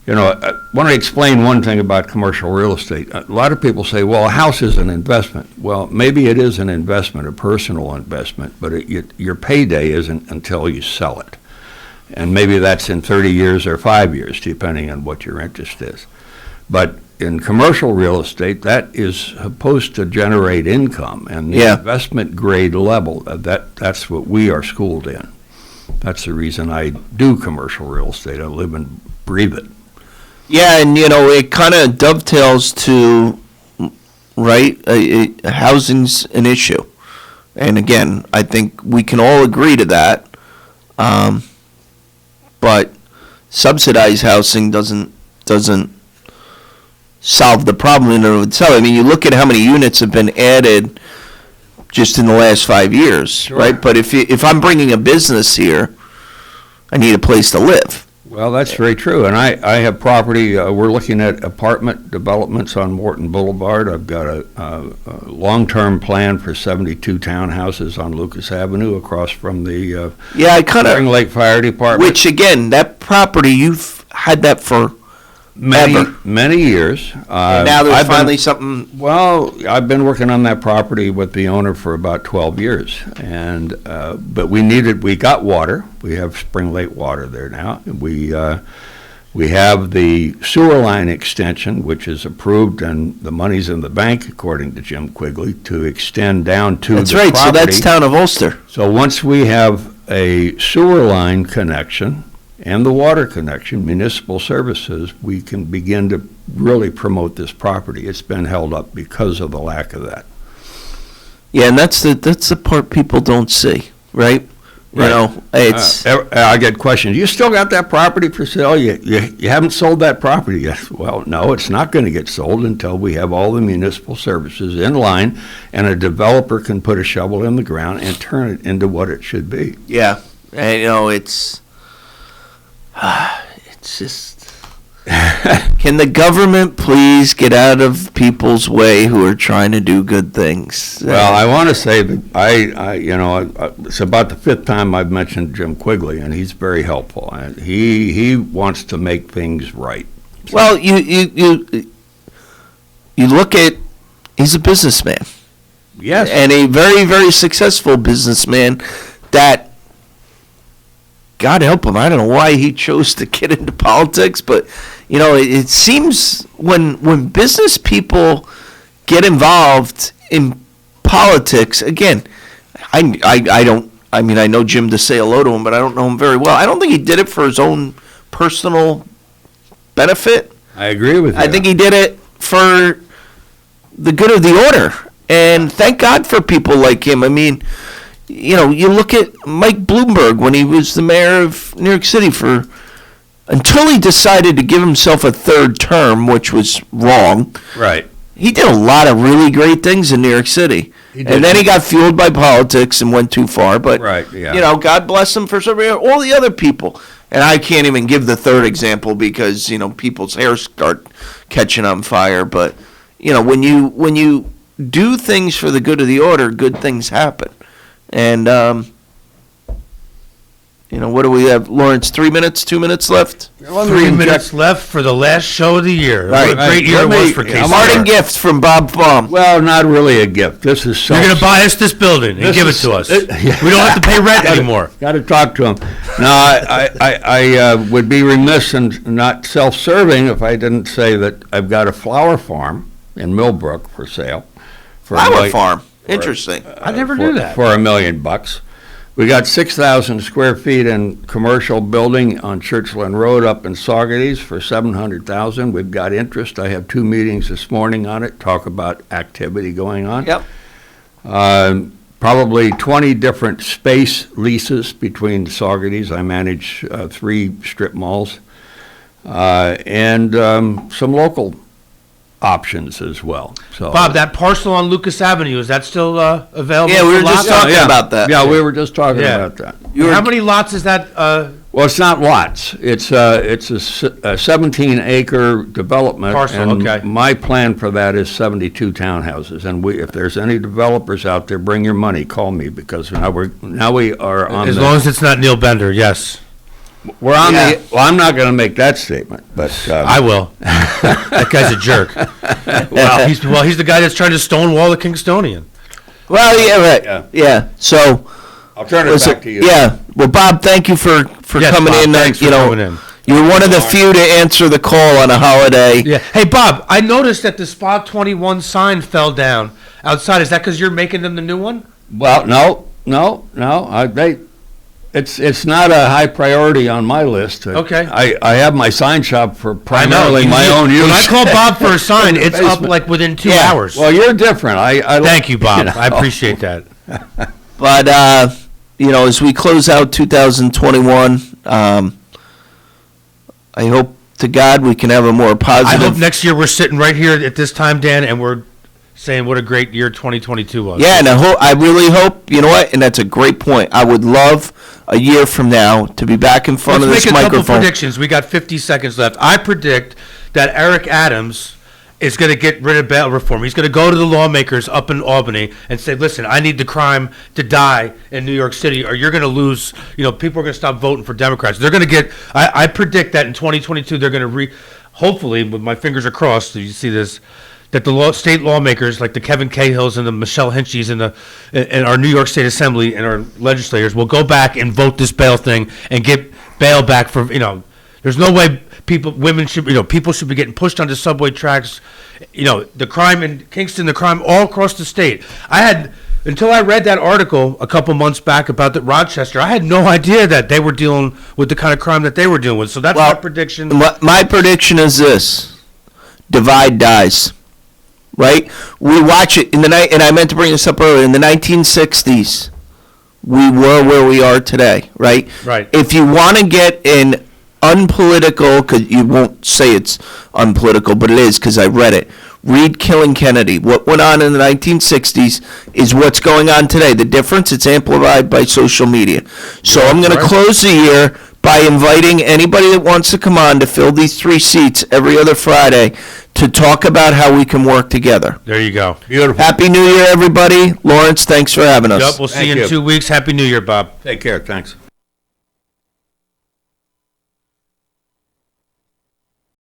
you know, I want to explain one thing about commercial real estate. A lot of people say, well, a house is an investment. Well, maybe it is an investment, a personal investment, but your payday isn't until you sell it. And maybe that's in 30 years or 5 years, depending on what your interest is. But in commercial real estate, that is supposed to generate income. And the investment grade level, that's what we are schooled in. That's the reason I do commercial real estate. I live and breathe it. Yeah, and you know, it kind of dovetails to, right, housing's an issue. And again, I think we can all agree to that. But subsidized housing doesn't solve the problem in and of itself. I mean, you look at how many units have been added just in the last 5 years, right? But if I'm bringing a business here, I need a place to live. Well, that's very true. And I have property, we're looking at apartment developments on Morton Boulevard. I've got a long-term plan for 72 townhouses on Lucas Avenue across from the Spring Lake Fire Department. Which, again, that property, you've had that for many years. And now there's finally something. Well, I've been working on that property with the owner for about 12 years, and but we got water. We have Spring Lake water there now. We have the sewer line extension, which is approved, and the money's in the bank, according to Jim Quigley, to extend down to That's the right. property. So that's town of Ulster. So once we have a sewer line connection and the water connection, municipal services, we can begin to really promote this property. It's been held up because of the lack of that. Yeah, and that's the part people don't see, right? You know, it's. I get questions. You still got that property for sale? You haven't sold that property yet? Well, no, it's not going to get sold until we have all the municipal services in line, and a developer can put a shovel in the ground and turn it into what it should be. Yeah, and you know, it's just. Can the government please get out of people's way who are trying to do good things? Well, I want to say that it's about the fifth time I've mentioned Jim Quigley, and he's very helpful. He wants to make things right. Well, you look at, he's a businessman. Yes. And a very, very successful businessman that God help him. I don't know why he chose to get into politics, but it seems when business people get involved in politics, again, I know Jim to say hello to him, but I don't know him very well. I don't think he did it for his own personal benefit. I agree with you. I think he did it for the good of the order. And thank God for people like him. I mean, you look at Mike Bloomberg when he was the mayor of New York City until he decided to give himself a third term, which was wrong. Right. He did a lot of really great things in New York City. And then he got fueled by politics and went too far. But, God bless him for all the other people. And I can't even give the third example because, people's hair start catching on fire. But, when you do things for the good of the order, good things happen. And, what do we have, Lawrence? 2 minutes left? 3 minutes left for the last show of the year. Right. What a great year it was for Kingston. Parting gift from Baum. Well, not really a gift. This is You're going to buy us this building and give it to us. We don't have to pay rent anymore. Got to talk to him. No, I would be remiss and not self-serving if I didn't say that I've got a flower farm in Millbrook for sale. Flower farm? Interesting. I never knew that. For $1 million. We got 6,000 square feet in commercial building on Churchland Road up in Saugerties for $700,000. We've got interest. I have 2 meetings this morning on it, talk about activity going on. Yep. Probably 20 different space leases between Saugerties. I manage 3 strip malls and some local options as well. So Bob, that parcel on Lucas Avenue, is that still available? Yeah, we were just talking about that. Yeah, we were just talking about that. How many lots is that? Well, it's not lots. It's a 17-acre development. Parcel, and okay. My plan for that is 72 townhouses. And if there's any developers out there, bring your money. Call me because now we are on. As long as it's not Neil Bender, yes. We're on well, I'm not going to make that statement, but I will. That guy's a jerk. He's the guy that's trying to stonewall the Kingstonian. Well, yeah, right. Yeah. So I'll turn it back to you. Yeah. Well, Bob, thank you for coming Bob, in. Thanks for coming in. You were one of the few to answer the call on a holiday. Yeah. Hey, Bob, I noticed that the Spa 21 sign fell down outside. Is that because you're making them the new one? Well, no. It's not a high priority on my list. Okay. I have my sign shop for primarily my own use. When I call Bob for a sign, it's up like within 2 hours. Well, you're different. Thank you, Bob. I appreciate that. But, as we close out 2021, I hope to God we can have a more positive. I hope next year we're sitting right here at this time, Dan, and we're saying what a great year 2022 was. Yeah, and I really hope, you know what, and that's a great point. I would love a year from now to be back in front of this microphone. Let's make a couple predictions. We got 50 seconds left. I predict that Eric Adams is going to get rid of bail reform. He's going to go to the lawmakers up in Albany and say, listen, I need the crime to die in New York City or you're going to lose, people are going to stop voting for Democrats. They're going to get, I predict that in 2022 they're going to hopefully, with my fingers are crossed, you see this, that the state lawmakers, like the Kevin Cahills and the Michelle Hinchies and our New York State Assembly and our legislators, will go back and vote this bail thing and get bail back for, there's no way women should, people should be getting pushed onto subway tracks. The crime in Kingston, the crime all across the state. Until I read that article a couple months back about Rochester, I had no idea that they were dealing with the kind of crime that they were dealing with. So that's my prediction. My prediction is this: divide dies. Right? We watch it in the night, and I meant to bring this up earlier. In the 1960s, we were where we are today. Right? Right. If you want to get an unpolitical, because you won't say it's unpolitical, but it is because I read it. Read Killing Kennedy. What went on in the 1960s is what's going on today. The difference, it's amplified by social media. So I'm going to close the year by inviting anybody that wants to come on to fill these 3 seats every other Friday to talk about how we can work together. There you go. Beautiful. Happy New Year, everybody. Lawrence, thanks for having us. Yep, we'll see you in 2 weeks. Happy New Year, Bob. Take care. Thanks.